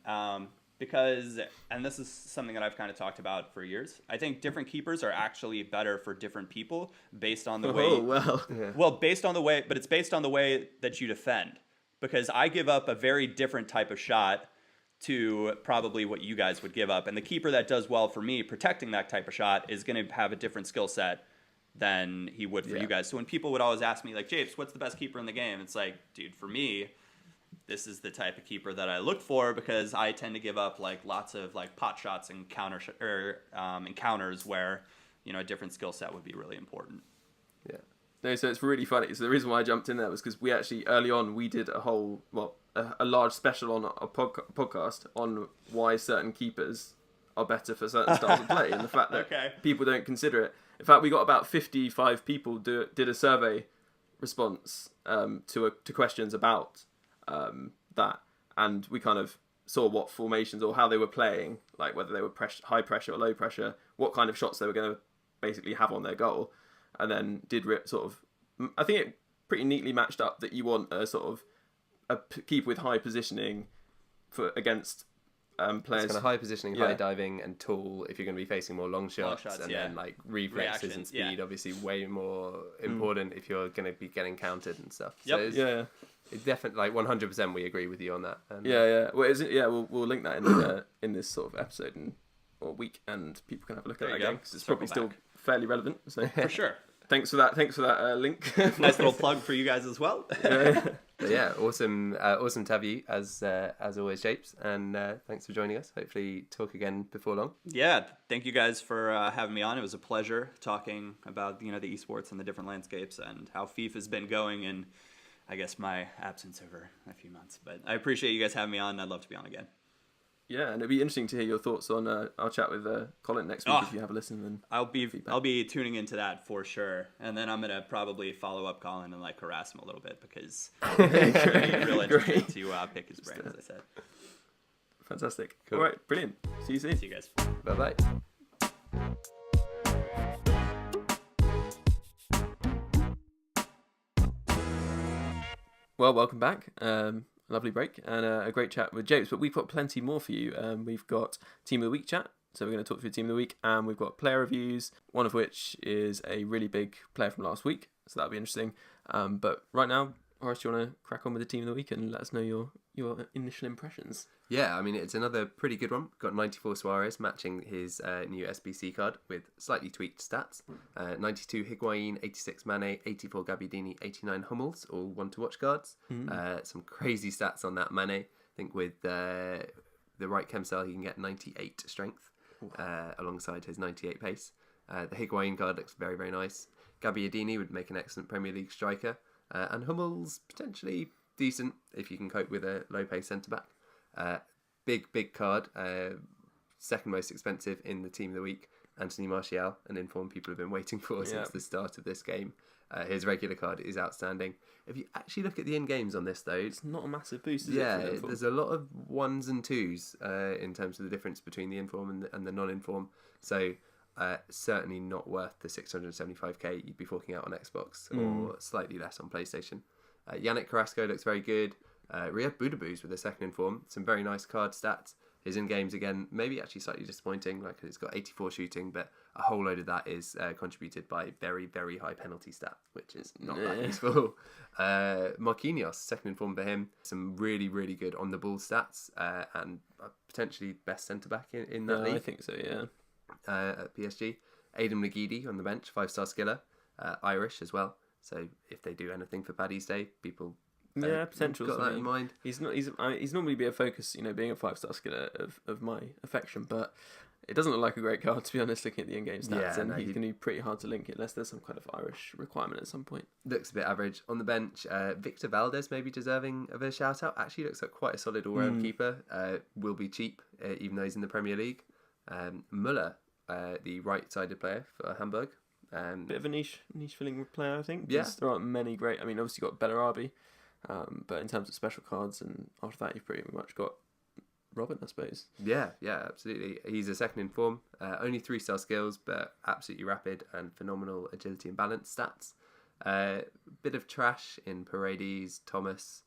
because, and this is something that I've kind of talked about for years. I think different keepers are actually better for different people based on the way. Based on the way, but it's based on the way that you defend. Because I give up a very different type of shot to probably what you guys would give up. And the keeper that does well for me protecting that type of shot is going to have a different skill set than he would for you guys. So when people would always ask me, like, Japes, what's the best keeper in the game? It's like, dude, for me, this is the type of keeper that I look for because I tend to give up like lots of like pot shots and encounters where, a different skill set would be really important. Yeah. No, so it's really funny. So the reason why I jumped in there was because we actually, early on, we did a large special on a podcast on why certain keepers are better for certain styles of play, and the fact that people don't consider it. In fact, we got about 55 people did a survey response to questions about that, and we kind of saw what formations or how they were playing, like whether they were high pressure or low pressure, what kind of shots they were going to basically have on their goal. And then I think it pretty neatly matched up that you want a sort of a keeper with high positioning against players. It's kind of high positioning, high diving, and tall if you're going to be facing more long shots and then like reflexes and speed, obviously way more important if you're going to be getting countered and stuff. Yep. So it's definitely like 100% we agree with you on that. And, Well, we'll link that in this sort of episode or week, and people can have a look at that again because it's probably still fairly relevant. So for sure. Thanks for that link. Nice little plug for you guys as well. Awesome to have you as always, Japes, and thanks for joining us. Hopefully talk again before long. Yeah, thank you guys for having me on. It was a pleasure talking about the esports and the different landscapes and how FIFA's been going in, I guess, my absence over a few months. But I appreciate you guys having me on. I'd love to be on again. Yeah, and it'd be interesting to hear your thoughts on our chat with Colin next week if you have a listen. And I'll be tuning into that for sure, and then I'm gonna probably follow up Colin and like harass him a little bit because I'm real interested to pick his brain, as I said. Fantastic. Cool. All right, brilliant. See you soon. See you guys. Bye bye. Well, welcome back. Lovely break and a great chat with Japes, but we've got plenty more for you. We've got Team of the Week chat, so we're going to talk through Team of the Week, and we've got player reviews, one of which is a really big player from last week, so that'll be interesting. But right now, Horace, do you want to crack on with the Team of the Week and let us know your initial impressions? Yeah, I mean, it's another pretty good one. Got 94 Suarez matching his new SBC card with slightly tweaked stats. 92 Higuain, 86 Mane, 84 Gabbiadini, 89 Hummels, all one-to-watch cards. Some crazy stats on that Mane. I think with the right chem style, he can get 98 strength alongside his 98 pace. The Higuain card looks very, very nice. Gabbiadini would make an excellent Premier League striker. And Hummels, potentially decent if you can cope with a low-pace centre-back. Big card. Second most expensive in the Team of the Week. Anthony Martial, an inform people have been waiting for since the start of this game. His regular card is outstanding. If you actually look at the in-games on this, though... It's not a massive boost, is it? Yeah, there's a lot of ones and twos in terms of the difference between the inform and the non-inform. So... certainly not worth the 675k you'd be forking out on Xbox or slightly less on PlayStation. Yannick Carrasco looks very good. Riyad Boudabous with a second inform. Some very nice card stats. His in-games, again, maybe actually slightly disappointing. Like, it's got 84 shooting, but a whole load of that is contributed by very, very high penalty stat, which is not that useful. Marquinhos, second inform for him. Some really, really good on-the-ball stats and potentially best centre-back in that league. I think so, yeah. At PSG. Adam Nagidi on the bench, 5-star skiller. Irish as well. So if they do anything for Paddy's Day, people potential. Got that in mind. He's normally be a focus, being a 5-star skiller of my affection, but It doesn't look like a great card, to be honest, looking at the in-game stats, Yeah, and no, he's going to be pretty hard to link unless there's some kind of Irish requirement at some point. Looks a bit average. On the bench, Victor Valdez may be deserving of a shout-out. Actually looks like quite a solid all-round keeper. Will be cheap, even though he's in the Premier League. Muller, the right-sided player for Hamburg. Bit of a niche filling player, I think. Yeah. There aren't many great... I mean, obviously you've got Bellarabi, but in terms of special cards, and after that you've pretty much got Robin, I suppose. Yeah, absolutely. He's a second in form. Only 3-star skills, but absolutely rapid and phenomenal agility and balance stats. Bit of trash in Paredes, Thomas,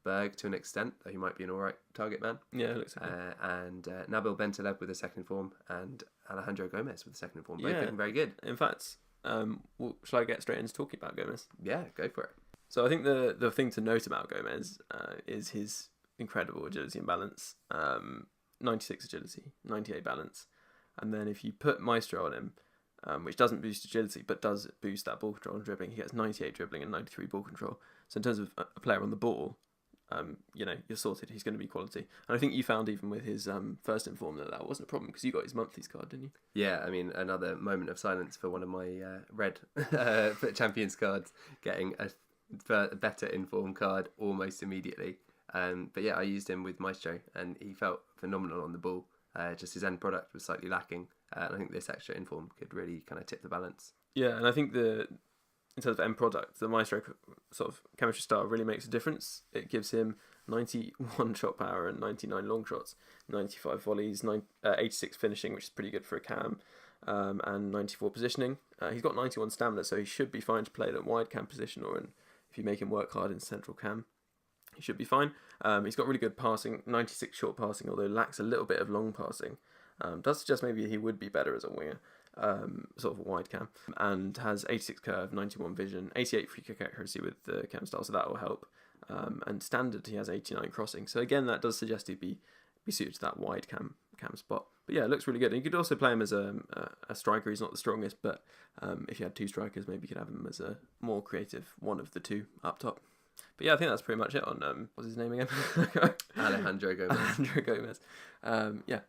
Berg to an extent, though he might be an alright target man. Yeah, it looks like And Nabil Bentaleb with a second in form, and Alejandro Gomez with a second in form. Both Yeah. looking very good. In fact, shall I get straight into talking about Gomez? Yeah, go for it. So I think the thing to note about Gomez is his incredible agility and balance. 96 agility, 98 balance. And then if you put Maestro on him, which doesn't boost agility but does boost that ball control and dribbling, he gets 98 dribbling and 93 ball control. So in terms of a player on the ball, you're sorted. He's going to be quality. And I think you found even with his first in form that wasn't a problem because you got his monthlies card, didn't you? Yeah, I mean, another moment of silence for one of my red FUT Champions cards, getting a better informed card almost immediately. But yeah, I used him with Maestro and he felt phenomenal on the ball. Just his end product was slightly lacking. And I think this extra inform could really kind of tip the balance. Yeah, and I think in terms of end product, the Maestro sort of chemistry style really makes a difference. It gives him 91 shot power and 99 long shots, 95 volleys, 86 finishing, which is pretty good for a cam, and 94 positioning. He's got 91 stamina, so he should be fine to play at wide cam position, or if you make him work hard in central cam, he should be fine. He's got really good passing, 96 short passing, although lacks a little bit of long passing. Does suggest maybe he would be better as a winger, sort of a wide cam, and has 86 curve, 91 vision, 88 free kick accuracy with the cam style, so that will help. And standard, he has 89 crossing. So again, that does suggest he'd be suited to that wide cam spot. But yeah, it looks really good. And you could also play him as a striker. He's not the strongest, but if you had two strikers, maybe you could have him as a more creative one of the two up top. But yeah, I think that's pretty much it on what's his name again? Alejandro Gomez. Alejandro Gomez. Yeah.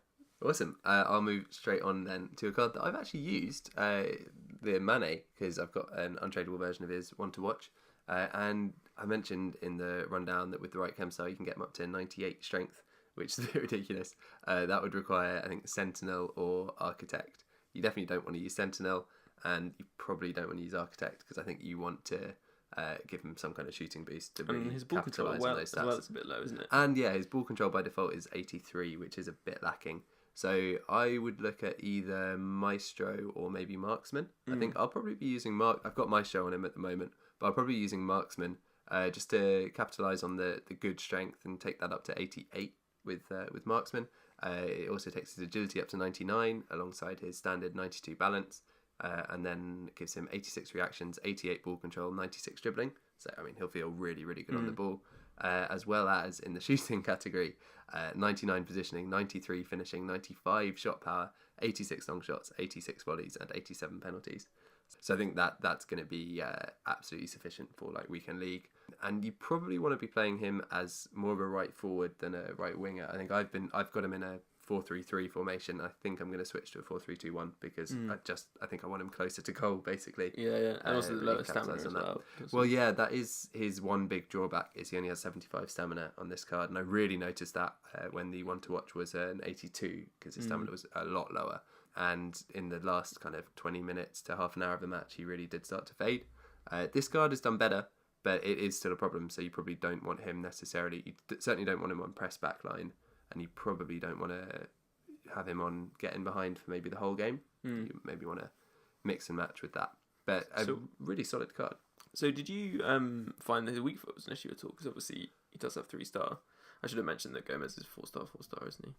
Awesome. I'll move straight on then to a card that I've actually used, the Mane, because I've got an untradeable version of his one to watch. And I mentioned in the rundown that with the right chem style you can get him up to 98 strength, which is a bit ridiculous. That would require, I think, Sentinel or Architect. You definitely don't want to use Sentinel, and you probably don't want to use Architect, because I think you want to give him some kind of shooting boost to really his ball control capitalise on those stats. as well, it's a bit low, isn't it? And yeah, his ball control by default is 83, which is a bit lacking. So I would look at either Maestro or maybe Marksman. I think I'll probably be using I've got Maestro on him at the moment, but I'll probably be using Marksman just to capitalise on the good strength and take that up to 88 with Marksman. It also takes his agility up to 99 alongside his standard 92 balance, and then gives him 86 reactions, 88 ball control, 96 dribbling. So I mean, he'll feel really, really good on the ball. As well as in the shooting category, 99 positioning, 93 finishing, 95 shot power, 86 long shots, 86 volleys, and 87 penalties. So I think that's going to be absolutely sufficient for like weekend league. And you probably want to be playing him as more of a right forward than a right winger. I think I've got him in a 4-3-3 formation. I think I'm going to switch to a 4-3-2-1 because I think I want him closer to goal basically. Yeah, and also the really lower stamina as well. Well, yeah, that is his one big drawback is he only has 75 stamina on this card, and I really noticed that when the one to watch was an 82 because his stamina was a lot lower. And in the last kind of 20 minutes to half an hour of the match, he really did start to fade. This card has done better, but it is still a problem. So you probably don't want him necessarily. You certainly don't want him on press back line. And you probably don't want to have him on getting behind for maybe the whole game. You maybe want to mix and match with that. But a really solid card. So did you find that his weak foot was an issue at all? Because obviously he does have 3-star. I should have mentioned that Gomez is 4-star, isn't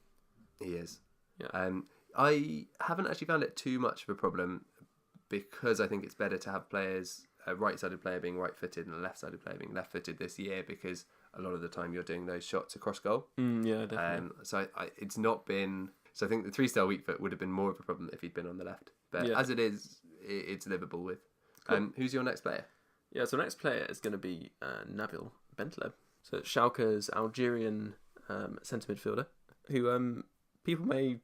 he? He is. Yeah. I haven't actually found it too much of a problem because I think it's better to have players, a right-sided player being right-footed and a left-sided player being left-footed this year because a lot of the time you're doing those shots across goal. Yeah, definitely. So it's not been... So I think the 3-star weak foot would have been more of a problem if he'd been on the left. But as it is, it's livable with. Cool. Who's your next player? Yeah, so next player is going to be Nabil Bentaleb. So Schalke's Algerian centre midfielder, who people may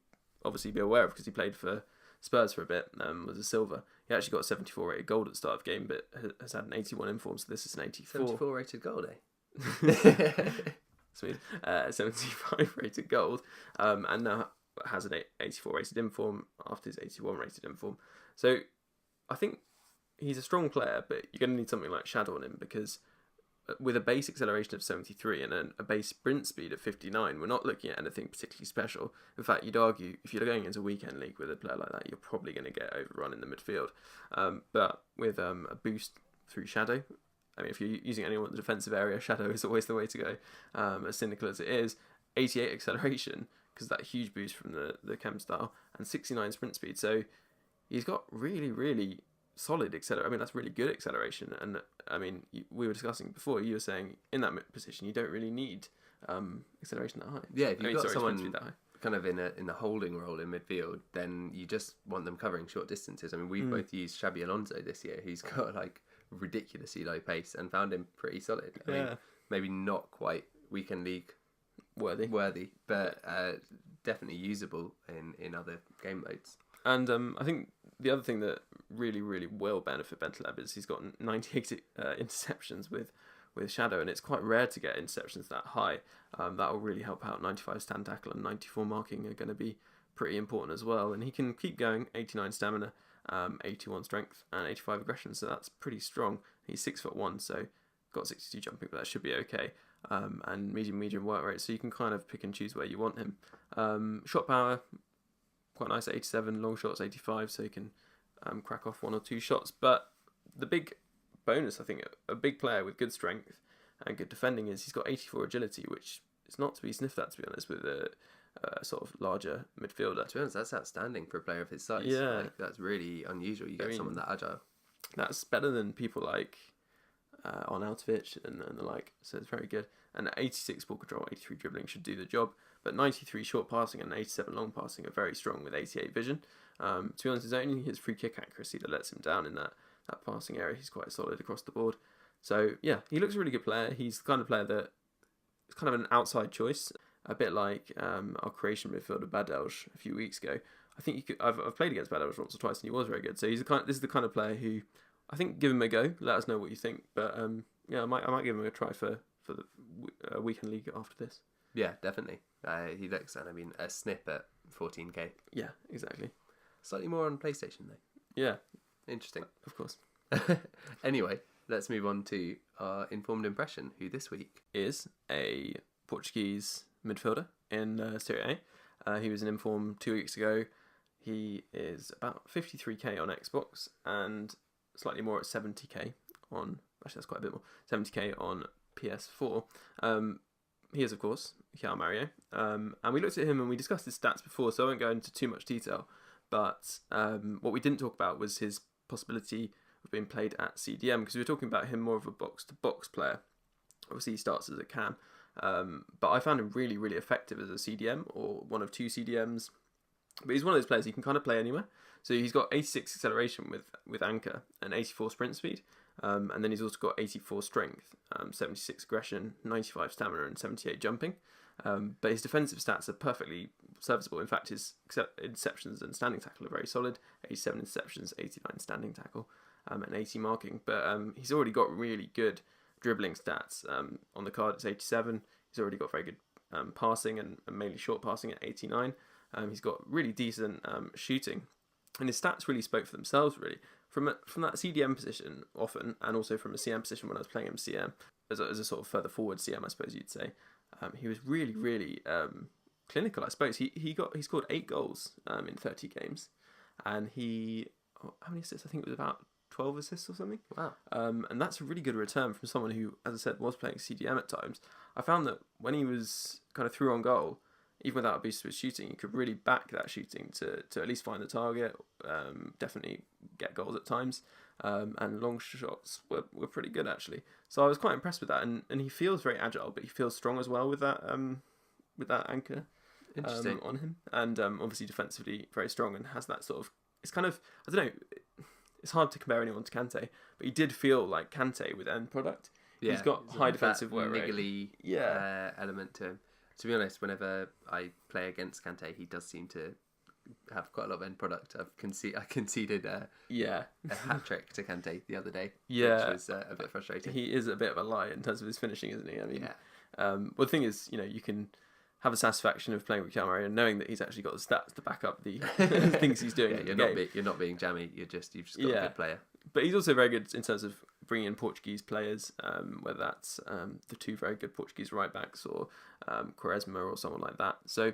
obviously be aware of because he played for Spurs for a bit, was a silver. He actually got a 74 rated gold at the start of the game, but has had an 81 inform, so this is an 84. 74 rated gold, eh? Sweet. 75 rated gold, and now has an 84 rated inform after his 81 rated inform. So I think he's a strong player, but you're going to need something like Shadow on him because with a base acceleration of 73 and a base sprint speed of 59, we're not looking at anything particularly special. In fact, you'd argue if you're going into a weekend league with a player like that, you're probably going to get overrun in the midfield. But with a boost through Shadow, I mean, if you're using anyone in the defensive area, Shadow is always the way to go. As cynical as it is, 88 acceleration because that huge boost from the chem style, and 69 sprint speed. So he's got really, really solid acceleration. I mean, that's really good acceleration. And I mean, we were discussing before. You were saying in that position, you don't really need acceleration that high. Yeah, if you've got sprint speed someone that high. kind of in a holding role in midfield, then you just want them covering short distances. I mean, we've both used Xabi Alonso this year. He's got like ridiculously low pace and found him pretty solid. I mean, maybe not quite weekend league worthy, but definitely usable in other game modes. And I think the other thing that really, really will benefit Bentaleb is he's got 98 interceptions with Shadow, and it's quite rare to get interceptions that high. That will really help out. 95 stand tackle and 94 marking are going to be pretty important as well. And he can keep going, 89 stamina, 81 strength, and 85 aggression, so that's pretty strong. He's 6'1", so got 62 jumping, but that should be okay. And medium work rate, so you can kind of pick and choose where you want him. Shot power, quite nice at 87, long shots 85, so you can crack off 1 or 2 shots. But the big bonus, I think, a big player with good strength and good defending is he's got 84 agility, which is not to be sniffed at, to be honest, with a sort of larger midfielder. To be honest, that's outstanding for a player of his size. Yeah. Like, that's really unusual. You get someone that agile. That's better than people like Arnautovic and the like, so it's very good. And 86 ball control, 83 dribbling should do the job, but 93 short passing and 87 long passing are very strong with 88 vision. To be honest, it's only his free kick accuracy that lets him down in that passing area. He's quite solid across the board. So yeah, he looks a really good player. He's the kind of player that is kind of an outside choice, a bit like our Croatian midfielder Badelj a few weeks ago. I think you could. I've played against Badelj once or twice, and he was very good. So this is the kind of player who I think give him a go. Let us know what you think. But yeah, I might give him a try for the weekend league after this. Yeah, definitely. He looks, and I mean, a snip at 14k. Yeah, exactly. Slightly more on PlayStation though. Yeah, interesting. Of course. Anyway, let's move on to our informed impression, who this week is a Portuguese midfielder in Serie A. He was in inform 2 weeks ago. He is about 53k on Xbox and slightly more at 70k on... Actually, that's quite a bit more. 70k on PS4. He is, of course, João Mario. And we looked at him and we discussed his stats before, so I won't go into too much detail. But what we didn't talk about was his possibility of being played at CDM, because we were talking about him more of a box-to-box player. Obviously, he starts as a cam. But I found him really, really effective as a CDM, or one of 2 CDMs. But he's one of those players he can kind of play anywhere. So he's got 86 acceleration with anchor and 84 sprint speed. And then he's also got 84 strength, 76 aggression, 95 stamina, and 78 jumping. But his defensive stats are perfectly serviceable. In fact, his interceptions and standing tackle are very solid. 87 interceptions, 89 standing tackle, and 80 marking. But he's already got really good dribbling stats. On the card, it's 87. He's already got very good passing and mainly short passing at 89. He's got really decent shooting. And his stats really spoke for themselves, really. From that CDM position, often, and also from a CM position when I was playing him CM, as a sort of further forward CM, I suppose you'd say, he was really, really clinical, I suppose. He scored 8 goals in 30 games, and how many assists? I think it was about 12 assists or something. Wow. And that's a really good return from someone who, as I said, was playing CDM at times. I found that when he was kind of through on goal, even without a boost to his shooting, you could really back that shooting to at least find the target, definitely get goals at times, and long shots were pretty good, actually. So I was quite impressed with that, and he feels very agile, but he feels strong as well with that anchor on him, and obviously defensively very strong, and has that sort of, it's kind of, I don't know, it's hard to compare anyone to Kante, but he did feel like Kante with end product. Yeah, he's got high defensive work rate. Niggly element to him. To be honest, whenever I play against Kante, he does seem to have quite a lot of end product. I conceded a hat trick to Kante the other day, which was a bit frustrating. He is a bit of a lie in terms of his finishing, isn't he? I mean, well, the thing is, you can have the satisfaction of playing with Calmario and knowing that he's actually got the stats to back up the things he's doing. You're not being jammy. You've just got a good player. But he's also very good in terms of bringing in Portuguese players, whether that's the two very good Portuguese right backs or Quaresma or someone like that. So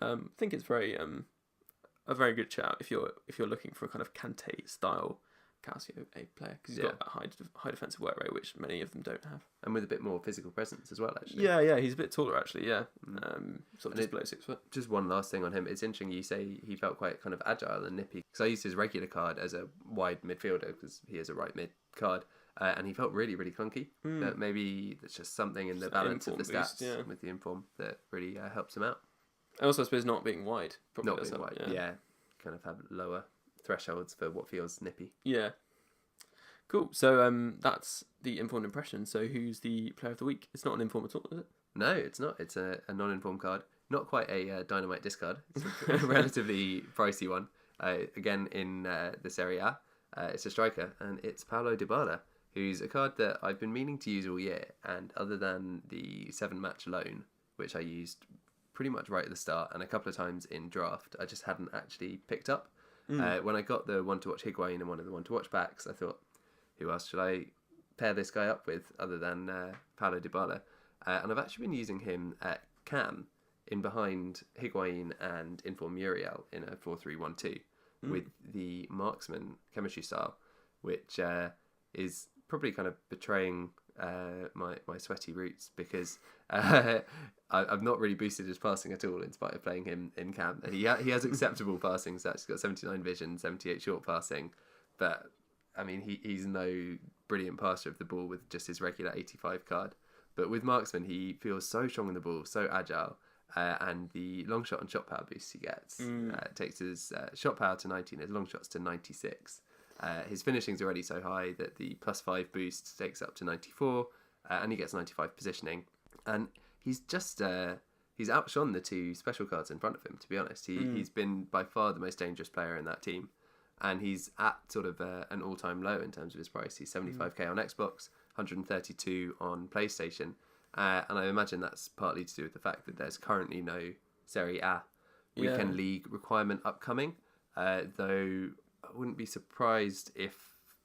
I think it's a very good shout if you're looking for a kind of Kante style Calcio A player, because he's got that high defensive work rate, which many of them don't have, and with a bit more physical presence as well. Actually, he's a bit taller actually. Sort of just below 6 foot. Just one last thing on him. It's interesting you say he felt quite kind of agile and nippy, because I used his regular card as a wide midfielder because he is a right mid card, and he felt really clunky. But maybe there's just something in the balance of the stats with the inform that really helps him out. And also, I suppose not being wide probably not being wide, kind of have lower thresholds for what feels nippy. Yeah. Cool. So that's the informed impression. So who's the player of the week? It's not an inform at all, is it? No, it's not. It's a non-informed card. Not quite a dynamite discard. It's a relatively pricey one. Again, in the Serie A, it's a striker, and it's Paulo Dybala, who's a card that I've been meaning to use all year. And other than the 7-match loan, which I used pretty much right at the start and a couple of times in draft, I just hadn't actually picked up. When I got the one to watch Higuain and one of the one to watch backs, I thought, who else should I pair this guy up with other than Paulo Dybala? And I've actually been using him at cam in behind Higuain and Inform Muriel in a 4-3-1-2 with the marksman chemistry style, which is probably kind of betraying my sweaty roots, because I've not really boosted his passing at all in spite of playing him in cam, and he has acceptable passing stats. He's got 79 vision, 78 short passing, but I mean he's no brilliant passer of the ball with just his regular 85 card. But with marksman, he feels so strong on the ball, so agile, and the long shot and shot power boosts he gets takes his shot power to 90 and his long shots to 96. His finishing's already so high that the +5 boost takes up to 94, and he gets 95 positioning. And he's just he's outshone the two special cards in front of him, to be honest. He's been by far the most dangerous player in that team, and he's at sort of an all-time low in terms of his price. He's 75k on Xbox, 132 on PlayStation, and I imagine that's partly to do with the fact that there's currently no Serie A Weekend League requirement upcoming, though I wouldn't be surprised if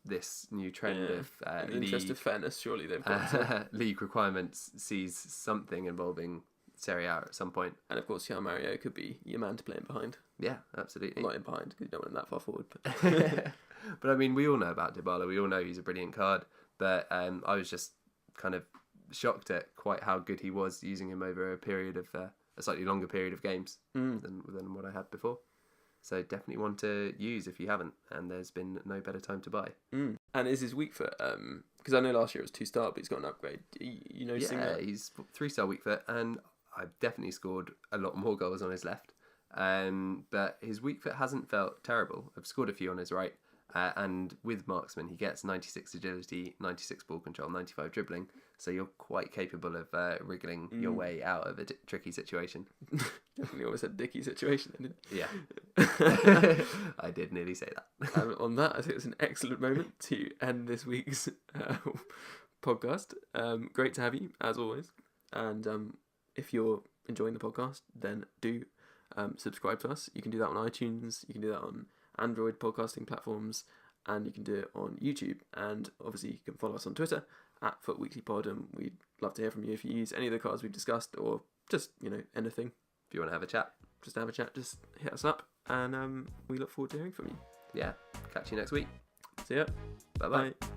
this new trend of in the interest of fairness, surely they've got league requirements sees something involving Serie A at some point. And of course, Mario could be your man to play in behind. Yeah, absolutely. Not in behind, because you don't want him that far forward. But but I mean, we all know about Dybala. We all know he's a brilliant card. But I was just kind of shocked at quite how good he was, using him over a period of a slightly longer period of games than what I had before. So definitely one to use if you haven't, and there's been no better time to buy. And is his weak foot? Because I know last year it was 2-star, but he's got an upgrade. You noticing that? Yeah, he's 3-star weak foot, and I've definitely scored a lot more goals on his left. But his weak foot hasn't felt terrible. I've scored a few on his right, and with marksman he gets 96 agility, 96 ball control, 95 dribbling. So you're quite capable of wriggling your way out of a tricky situation. Definitely almost a dicky situation, didn't it? Yeah. I did nearly say that. On that, I think it's an excellent moment to end this week's podcast. Great to have you, as always. And if you're enjoying the podcast, then do subscribe to us. You can do that on iTunes, you can do that on Android podcasting platforms, and you can do it on YouTube. And obviously you can follow us on Twitter @FUTWeeklyPod, and we'd love to hear from you if you use any of the cards we've discussed, or just, anything. If you want to have a chat. Just hit us up, and we look forward to hearing from you. Yeah. Catch you next week. See ya. Bye-bye. Bye.